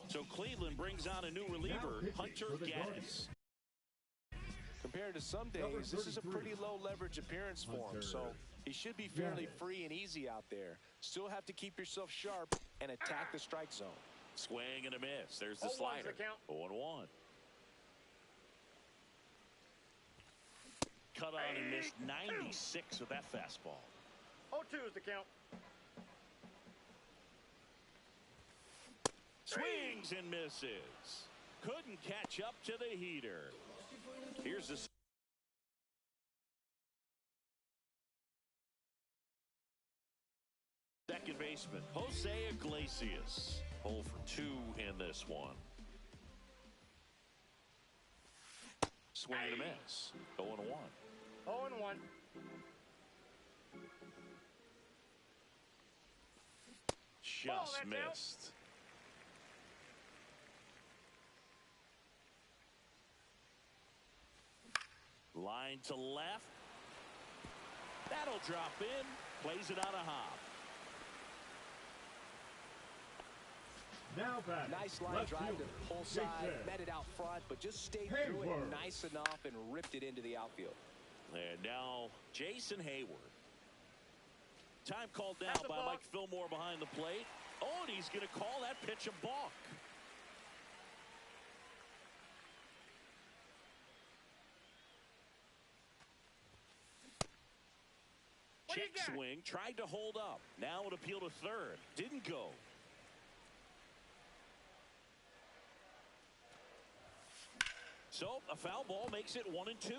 So Cleveland brings on a new reliever, Hunter Gaddis. Compared to some days, this is a pretty low leverage appearance for him, so he should be fairly free and easy out there. Still have to keep yourself sharp and attack the strike zone. Swing and a miss. There's the slider. 0-1. Cut on and missed 96 with that fastball. 0-2 is the count. Swings and misses. Couldn't catch up to the heater. Here's the second baseman, Jose Iglesias. 0 for 2 in this one. Swing and a miss. 0-1. 0-1. Just missed. Line to left. That'll drop in. Plays it on a hop. Now back. Nice line drive to the pull side. Met it out front, but just stayed through it nice enough and ripped it into the outfield. And now Jason Hayward. Time called down by Mike Fillmore behind the plate. Oh, and he's going to call that pitch a balk. Check swing, tried to hold up. Now an appeal to third. Didn't go. So a foul ball makes it 1-2.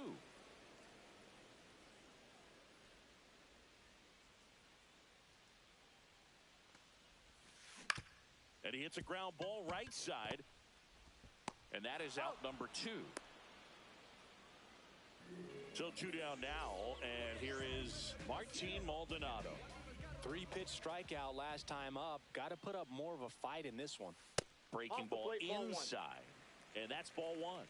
And he hits a ground ball right side. And that is out number 2. So 2 down now, and here is Martin Maldonado. 3-pitch strikeout last time up. Got to put up more of a fight in this one. Breaking ball inside, and that's ball 1.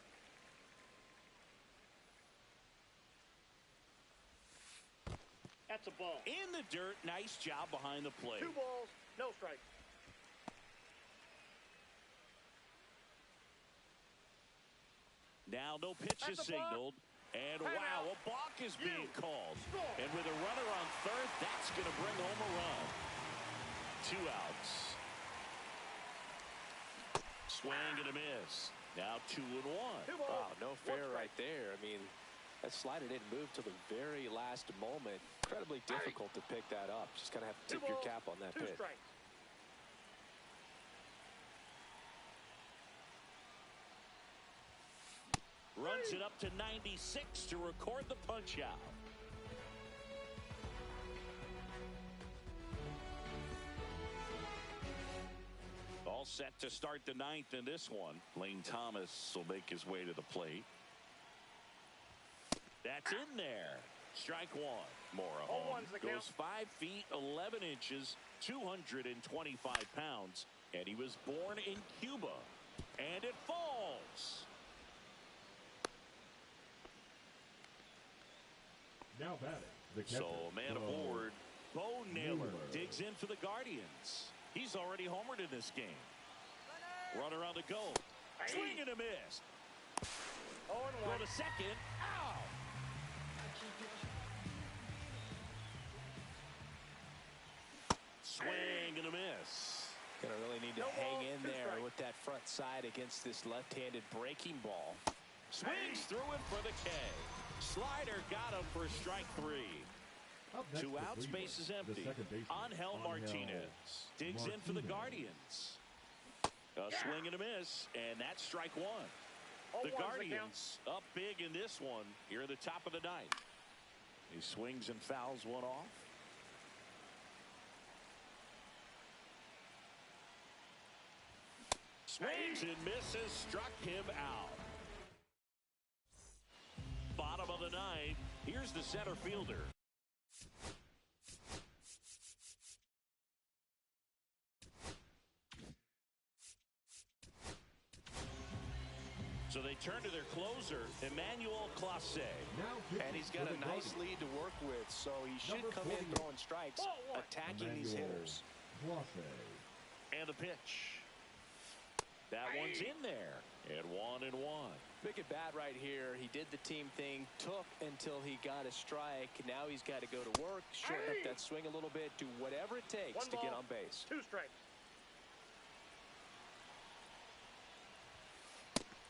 That's a ball. In the dirt, nice job behind the plate. 2 balls, no strike. Now no pitches signaled. And wow, a balk is being called. And with a runner on third, that's going to bring home a run. 2 outs. Swing and a miss. Now 2-1. Wow, no fair right there. I mean, that slider didn't move till the very last moment. Incredibly difficult to pick that up. Just kind of have to tip your cap on that pitch. Runs it up to 96 to record the punch out. All set to start the 9th in this one. Lane Thomas will make his way to the plate. That's in there. Strike 1. Morejon goes 5 feet 11 inches, 225 pounds, and he was born in Cuba. And it falls. Now batting, the catcher. So a man aboard, Bo Naylor digs in for the Guardians. He's already homered in this game. Runner on the go. Swing and a miss. 0-1. Go to second. Ow! Swing and a miss. Gonna really need to No hang ball, in 2 there strikes. with that front side against this left-handed breaking ball. Swings through it for the K. Slider got him for strike 3. Up next 2 for outs, Cleveland, base is the empty. second baseman, Angel Martinez digs in for the Guardians. A swing and a miss, and that's strike 1. The 0-1's the count. Guardians up big in this one here at the top of the ninth. He swings and fouls one off. Swings and misses, struck him out. Bottom of the ninth, here's the center fielder. So they turn to their closer, Emmanuel Clase. And he's got a nice lead to work with, so he should Number come in 48. throwing strikes, attacking these hitters. And the pitch. That one's in there. And 1-1. Big at bat right here. He did the team thing, took until he got a strike. Now he's got to go to work, shorten up that swing a little bit, do whatever it takes 1 to get ball, on base. 2 strikes.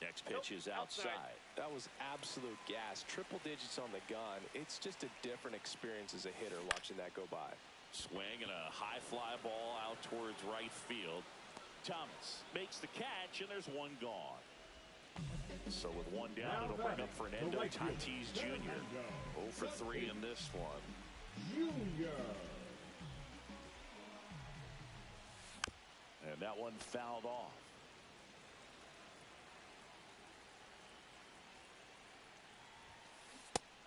Next pitch is outside. That was absolute gas. Triple digits on the gun. It's just a different experience as a hitter watching that go by. Swing and a high fly ball out towards right field. Thomas makes the catch, and there's one gone. So with one down, it'll bring up Fernando Tatis Jr. 0 for 3 in this one. And that one fouled off.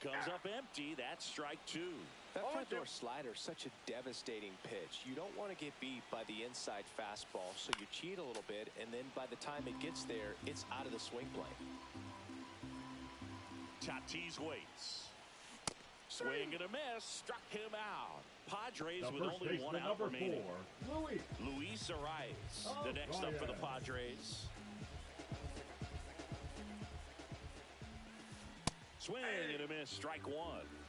Comes up empty. That's strike 2. That front door slider is such a devastating pitch. You don't want to get beat by the inside fastball, so you cheat a little bit, and then by the time it gets there, it's out of the swing plane. Tatis waits. Swing and a miss. Struck him out. Padres with only one out remaining. Luis Arias, the next up for the Padres. Swing and a miss. Strike 1.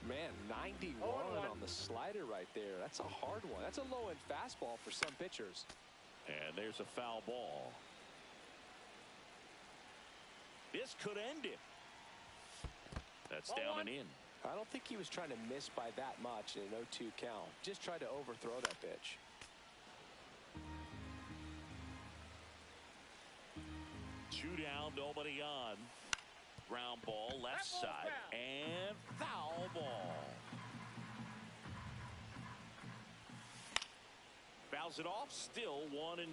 Man, 91 on the slider right there. That's a hard one. That's a low-end fastball for some pitchers. And there's a foul ball. This could end it. That's down and in. I don't think he was trying to miss by that much in an 0-2 count. Just tried to overthrow that pitch. Two down, nobody on. Ground ball, left side, and foul ball. Fouls it off, still 1-2.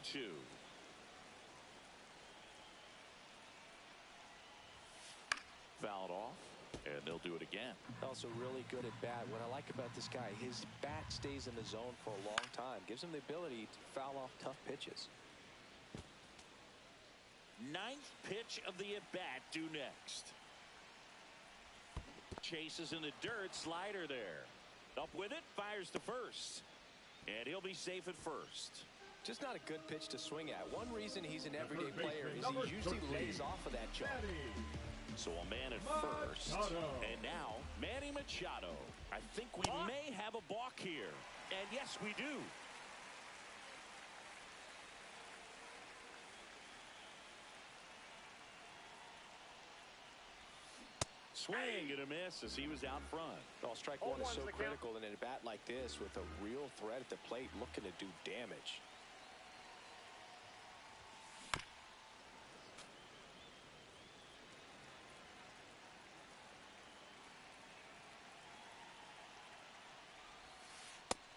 Fouled off, and they'll do it again. Also really good at bat. What I like about this guy, his bat stays in the zone for a long time. Gives him the ability to foul off tough pitches. Ninth pitch of the at-bat due next. Chases in the dirt, slider there. Up with it, fires to first. And he'll be safe at first. Just not a good pitch to swing at. One reason he's an everyday player is he usually lays off of that jump. So a man at first. And now, Manny Machado. I think we may have a balk here. And yes, we do. Swing and a miss as he was out front. Well, strike 1 is so critical in a bat like this with a real threat at the plate looking to do damage.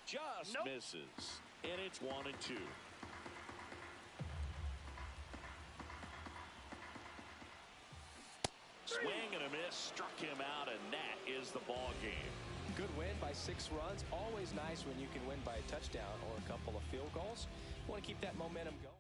Just misses. And it's 1-2. Swing and a miss, struck him out, and that is the ball game. Good win by 6 runs. Always nice when you can win by a touchdown or a couple of field goals. You want to keep that momentum going.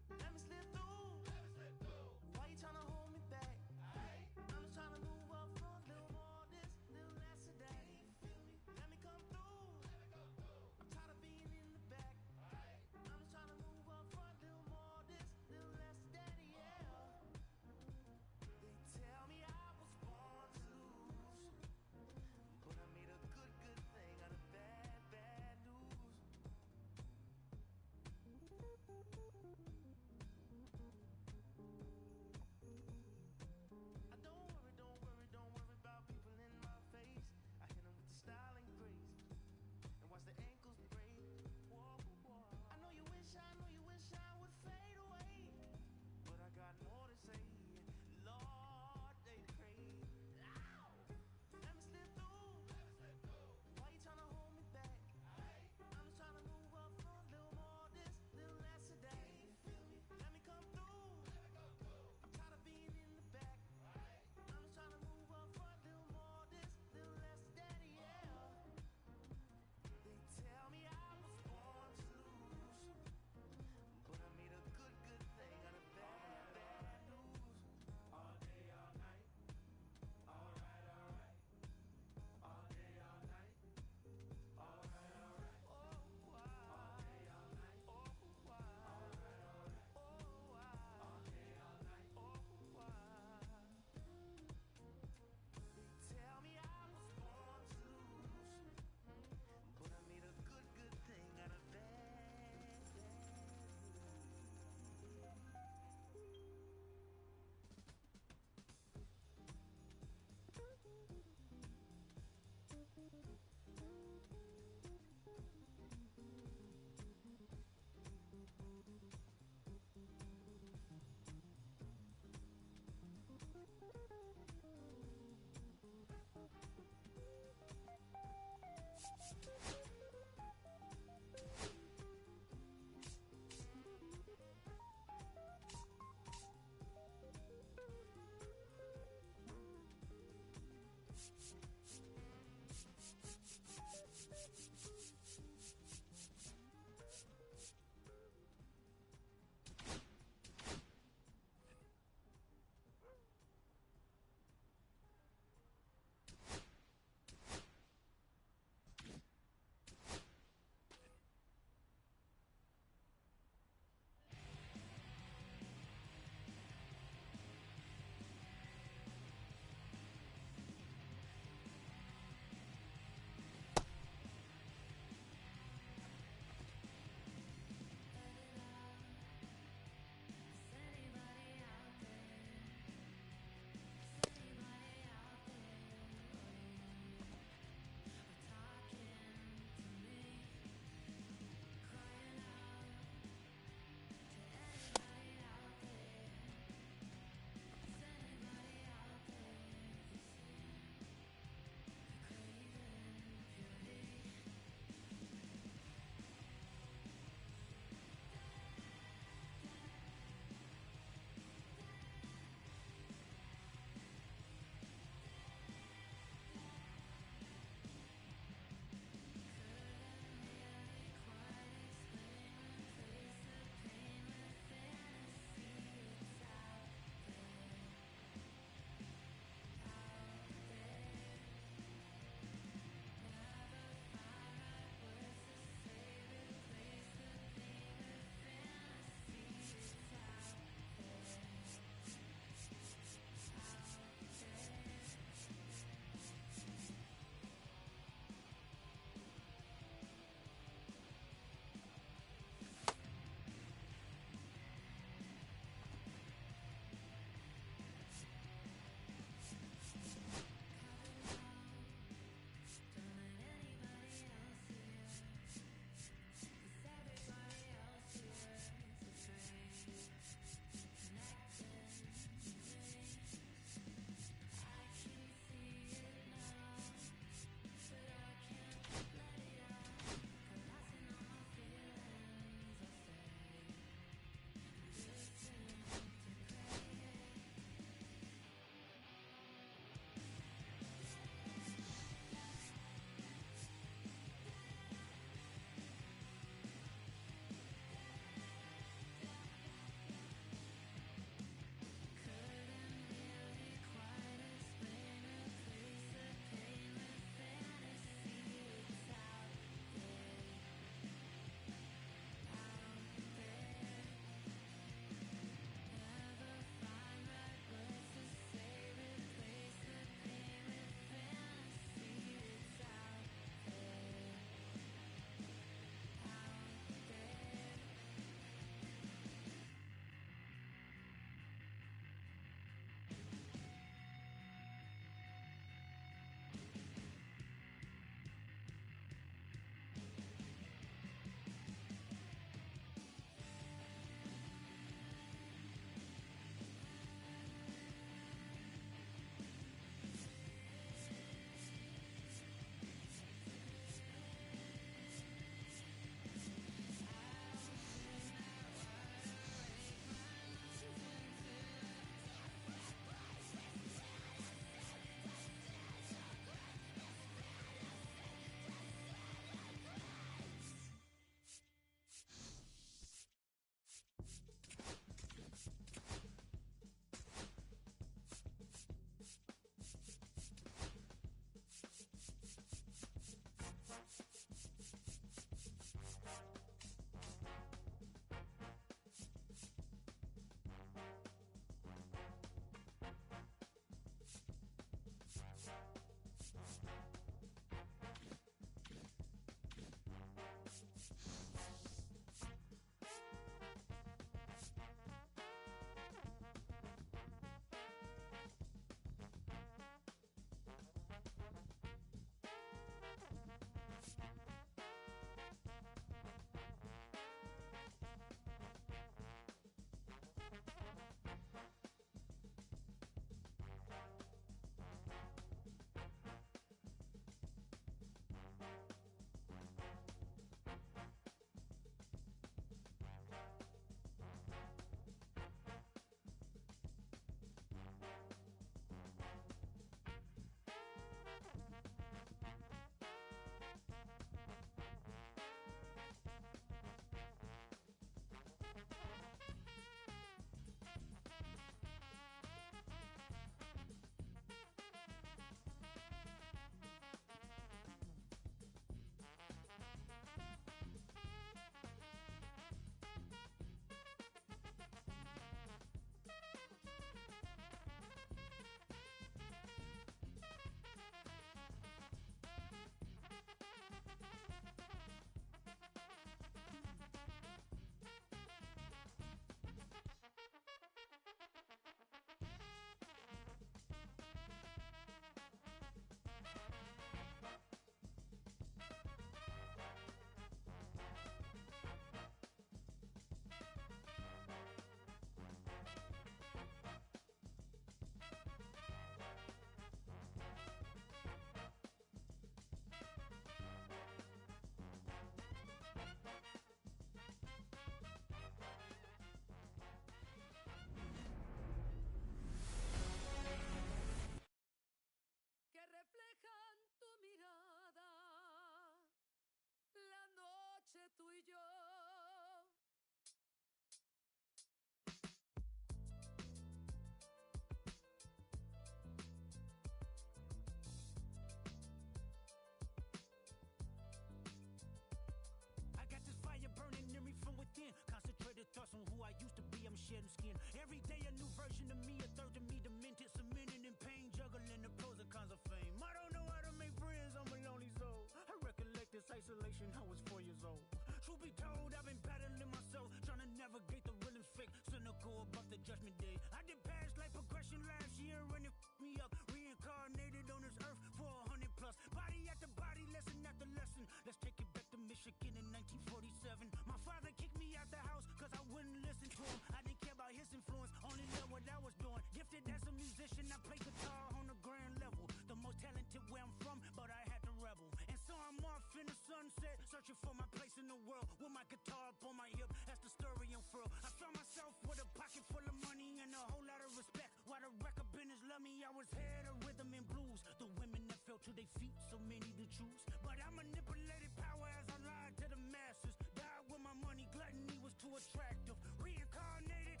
lost on who I used to be. I'm shedding skin. Every day a new version of me, a third of me demented, cemented in pain, juggling the pros and cons of fame. I don't know how to make friends, I'm a lonely soul. I recollect this isolation, I was 4 years old. Truth be told, I've been battling myself, trying to navigate the real and fake, cynical about the judgment day. I did past life progression last year and it f***ed me up. Reincarnated on this earth for 100 plus. Body after body, lesson after lesson. Let's take it back to Michigan in 1947. My father kicked me out the house cause I wouldn't listen to him. I didn't care about his influence, only loved what I was doing. Gifted as a musician, I play guitar on the grand level. The most talented where I'm from, but I had to rebel. And so I'm off in the sunset, searching for my place in the world. With my guitar up on my hip, that's the story unfurled. I found myself with a pocket full of money and a whole lot of respect. While the record business loved me, I was head of rhythm and blues. The women that fell to their feet, so many to choose. But I manipulated power as I lied to the masses. Died with my money, gluttony was too attractive. Reincarnated.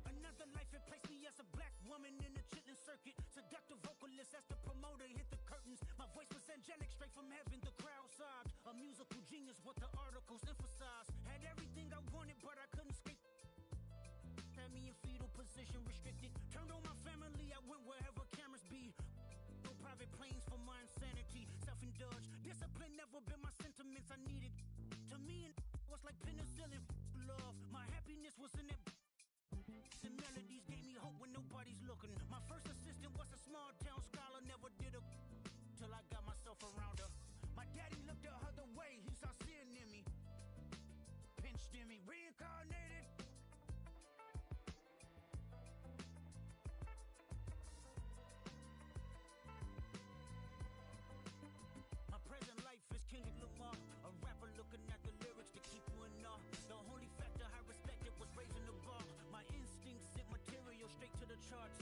Another life, it placed me as a black woman in the chitlin circuit. Seductive vocalist as the promoter hit the curtains. My voice was angelic, straight from heaven. The crowd sobbed. A musical genius, what the articles emphasized. Had everything I wanted, but I couldn't escape. Had me in fetal position, restricted. Turned on my family, I went wherever cameras be. No private planes for my insanity. Self-indulged, discipline never been my sentiments I needed. To me, it was like penicillin. Love, my happiness was in it. The melodies gave me hope when nobody's looking. My first assistant was a small town scholar, never did a till I got myself around her. My daddy looked the other way, he saw sin in me. Pinched in me, reincarnated. My present life is Kendrick Lamar, a rapper looking at the lyrics to keep you in awe. The only factor I respected was raising the bar. My instincts sent material straight to the charts.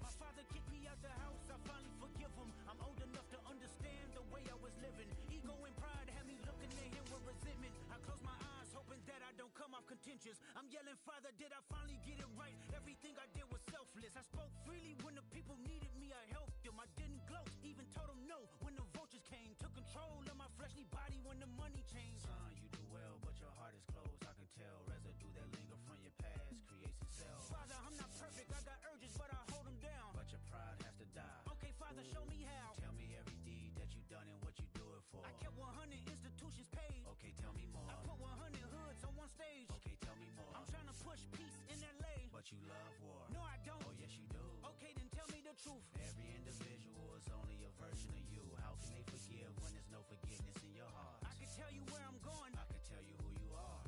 My father kicked me out the house, I finally forgive him. I'm old enough to understand the way I was living. Ego and pride had me looking at him with resentment. I close my eyes, hoping that I don't come off contentious. I'm yelling, Father, did I finally get it right? Everything I did was selfless. I spoke freely when the people needed me, I helped them. I didn't gloat, even told them no when the vultures came. Took control of my fleshly body when the money changed. Son, you do well, but your heart is closed. I can tell residue that linger from your past creates itself. Father, I'm not perfect, I got urges, but I hold them down. But your pride has to die. Okay, Father, show me how. Tell me every deed that you done and what you do it for. I kept 100 institutions paid. Okay, tell me more. I put 100 hoods on one stage. Okay, tell me more. I'm trying to push peace in LA. But you love war. No, I don't. Oh, yes, you do. Okay, then tell me the truth. Every individual is only a version of you. How can they forgive when there's no forgiveness in your heart? I can tell you where I'm going. I can tell you who you are.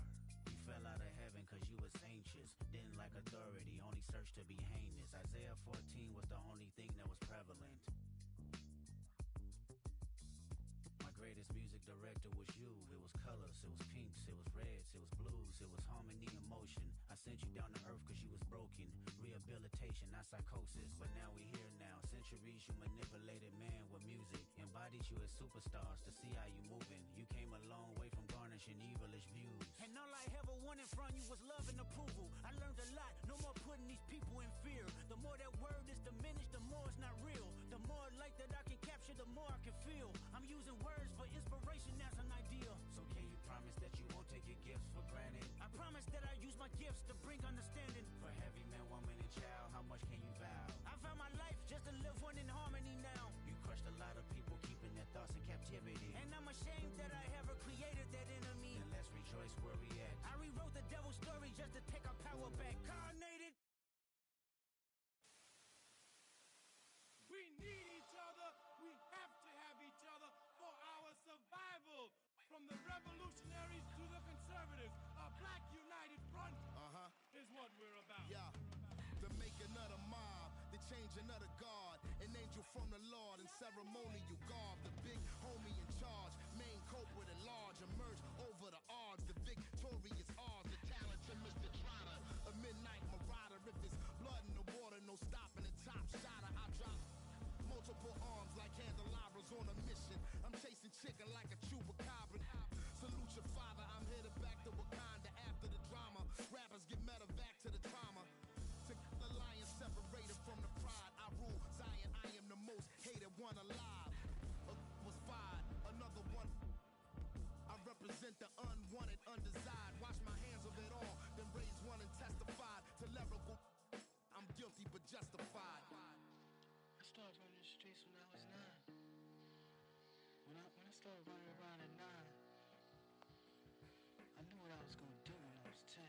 You fell out of heaven cause you was anxious. Didn't like authority, only searched to be heinous. Isaiah 14 was the only thing that was prevalent. My greatest music director was you. It was colors, it was pinks, it was reds, it was blues, it was harmony and motion. I sent you down to earth cause you was broken. Rehabilitation, not psychosis. But now we here now. Centuries you manipulated man with music. Embodied you as superstars to see how you moving. You came a long way from garnishing evilish views. And all I ever wanted from you was love and approval. I learned a lot, no more putting these people in fear. The more that word is diminished, the more it's not real. The more light that I can capture, the more I can feel. I'm using words for inspiration as an idea. So can you promise that you won't take your gifts for granted? I promise that I use my gifts to bring understanding. For heavy man, woman, and child, how much can you vow? I found my life just to live one in harmony now. You crushed a lot of people, keeping their thoughts in captivity. And I'm ashamed that I ever created that enemy. Then let's rejoice where we at. I rewrote the devil's story just to take our power back. Carnated. We need each other. We have to have each other for our survival. From the revolutionaries to the conservatives, a black united front is what we're about. Yeah, to make another mob, to change another guard, an angel from the Lord in ceremonial garb. The big homie in charge, main culprit at large, emerge over the odds. The victorious odds, the talented Mr. Trotter, a midnight marauder. If it's blood in the water, no stopping the top shotter. I drop multiple arms like candelabras on a mission. I'm chasing chicken like a chupacabra. Salute your father, I'm headed back to Wakanda after the drama. Rappers get medevac to the trauma. To the lion separated from the pride, I rule Zion, I am the most Started running around at 9. I knew what I was gonna do when I was 10.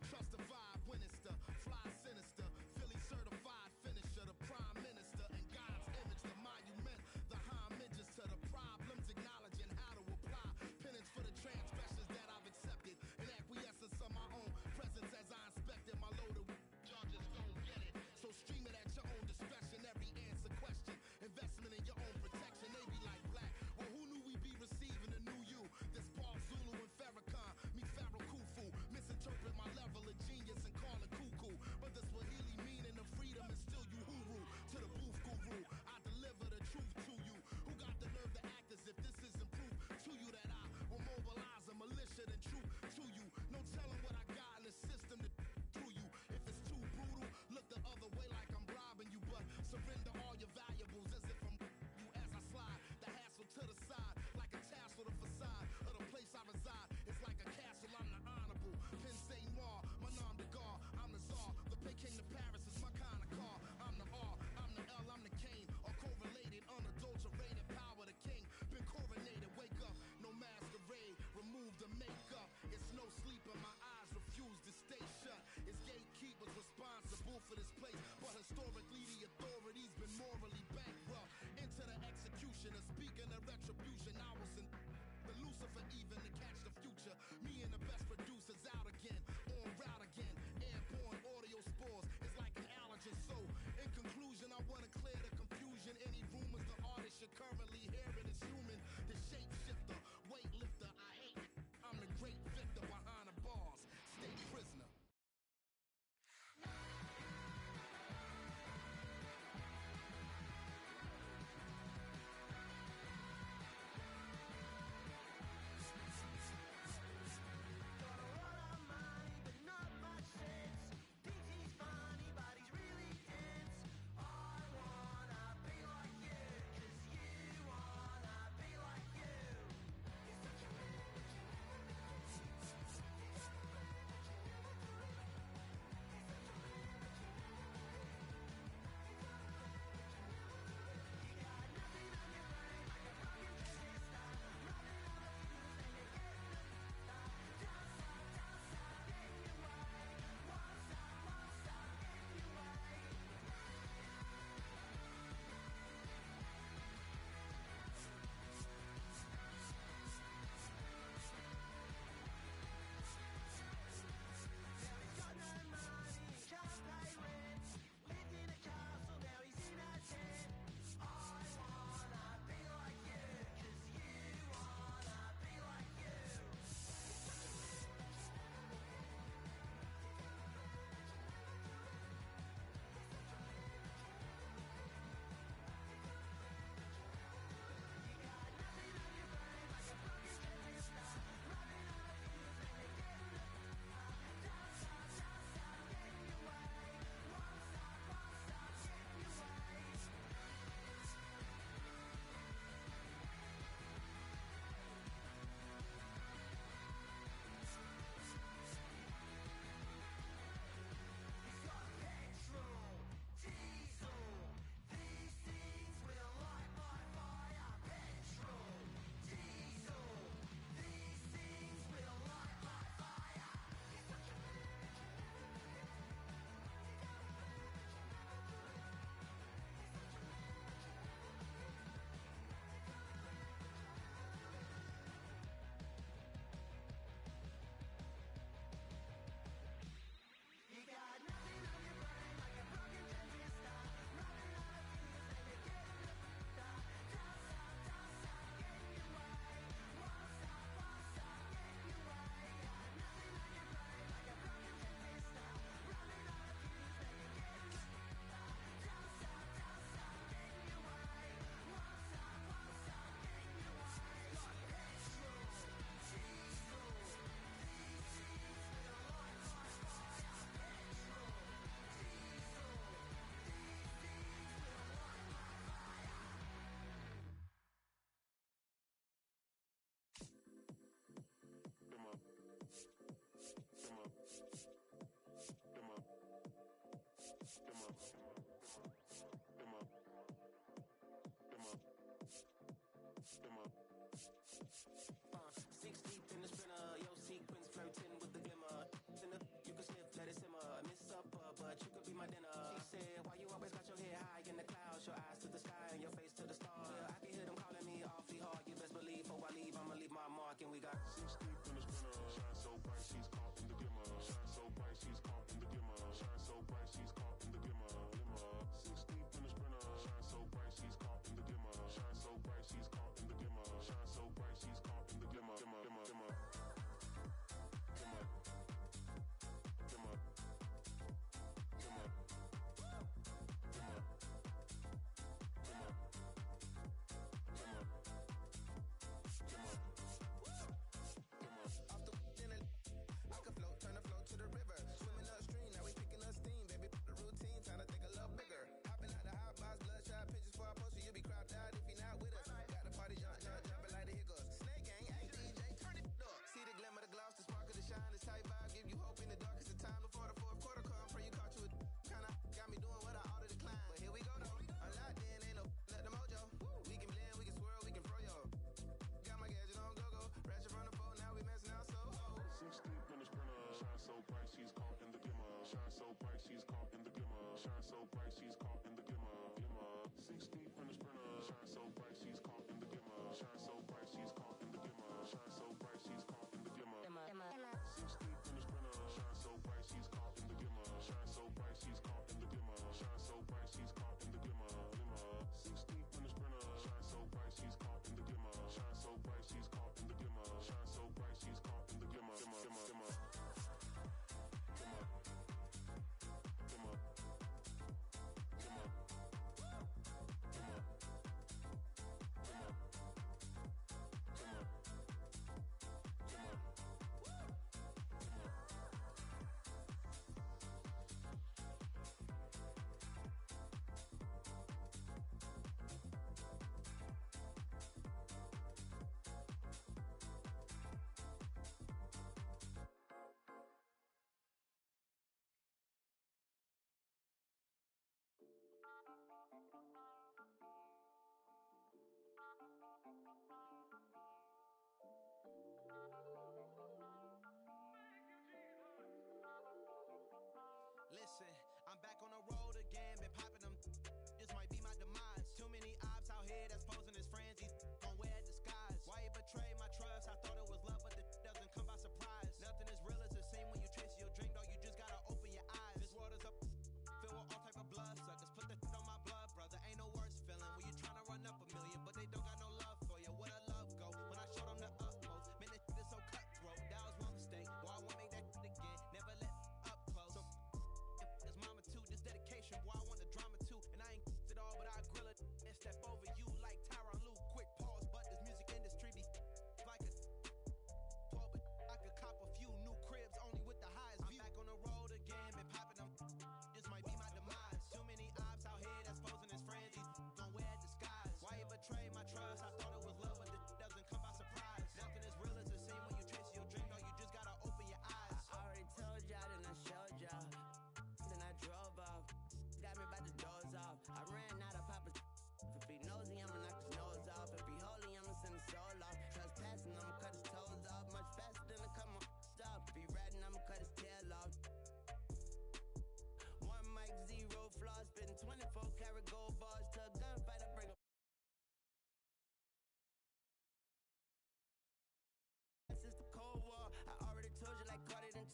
Trust the vibe when it's the fly sinister, Philly certified finisher, the prime minister, and God's image, the monument, the homages to the problems, acknowledging how to apply penance for the transgressions that I've accepted, and acquiescence of my own presence as I inspected my loaded charges. Don't get it, so stream it at your own discretion. Every answer question, investment in your own protection. They be like black. Well, who knew we'd be receiving a new you? This Paul Zulu and Farrakhan meet Pharaoh Khufu. Misinterpret my level of genius and call it cuckoo. But the Swahili meaning of freedom is still Uhuru. To the booth guru, I deliver the truth to you. Who got the nerve to act as if this isn't proof to you that I will mobilize a militia and troop to you? No telling what I got in the system to through you. If it's too brutal, look the other way like I'm robbing you. But surrender all your valuables as if I'm you as I slide. The hassle to the side like a tassel, the facade of the place I reside. It's like a castle, I'm the honorable. Penn Saint Noir, my nom de gar, I'm the czar. The Peking to Paris is my kind of car. I'm the R, I'm the L, I'm the Kane. All correlated, unadulterated power, the king. Been coronated, wake up, no masquerade. Remove the makeup. It's no sleeper, my eyes refuse to stay shut. It's gatekeepers responsible for this place. But historically, the authorities been morally bankrupt. Into the executioner, speaking of retribution, I was in the Lucifer even to catch the future. Me and the best producers out again, on route again. Airborne audio spores, it's like an allergen. So, in conclusion, I want to clear the confusion. Any rumors the artist you're currently hearing is human. The shapeshifter, weightlifter, I hate it. I'm the great victor behind the bars. Stay prisoner.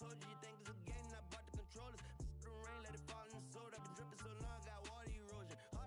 told you you think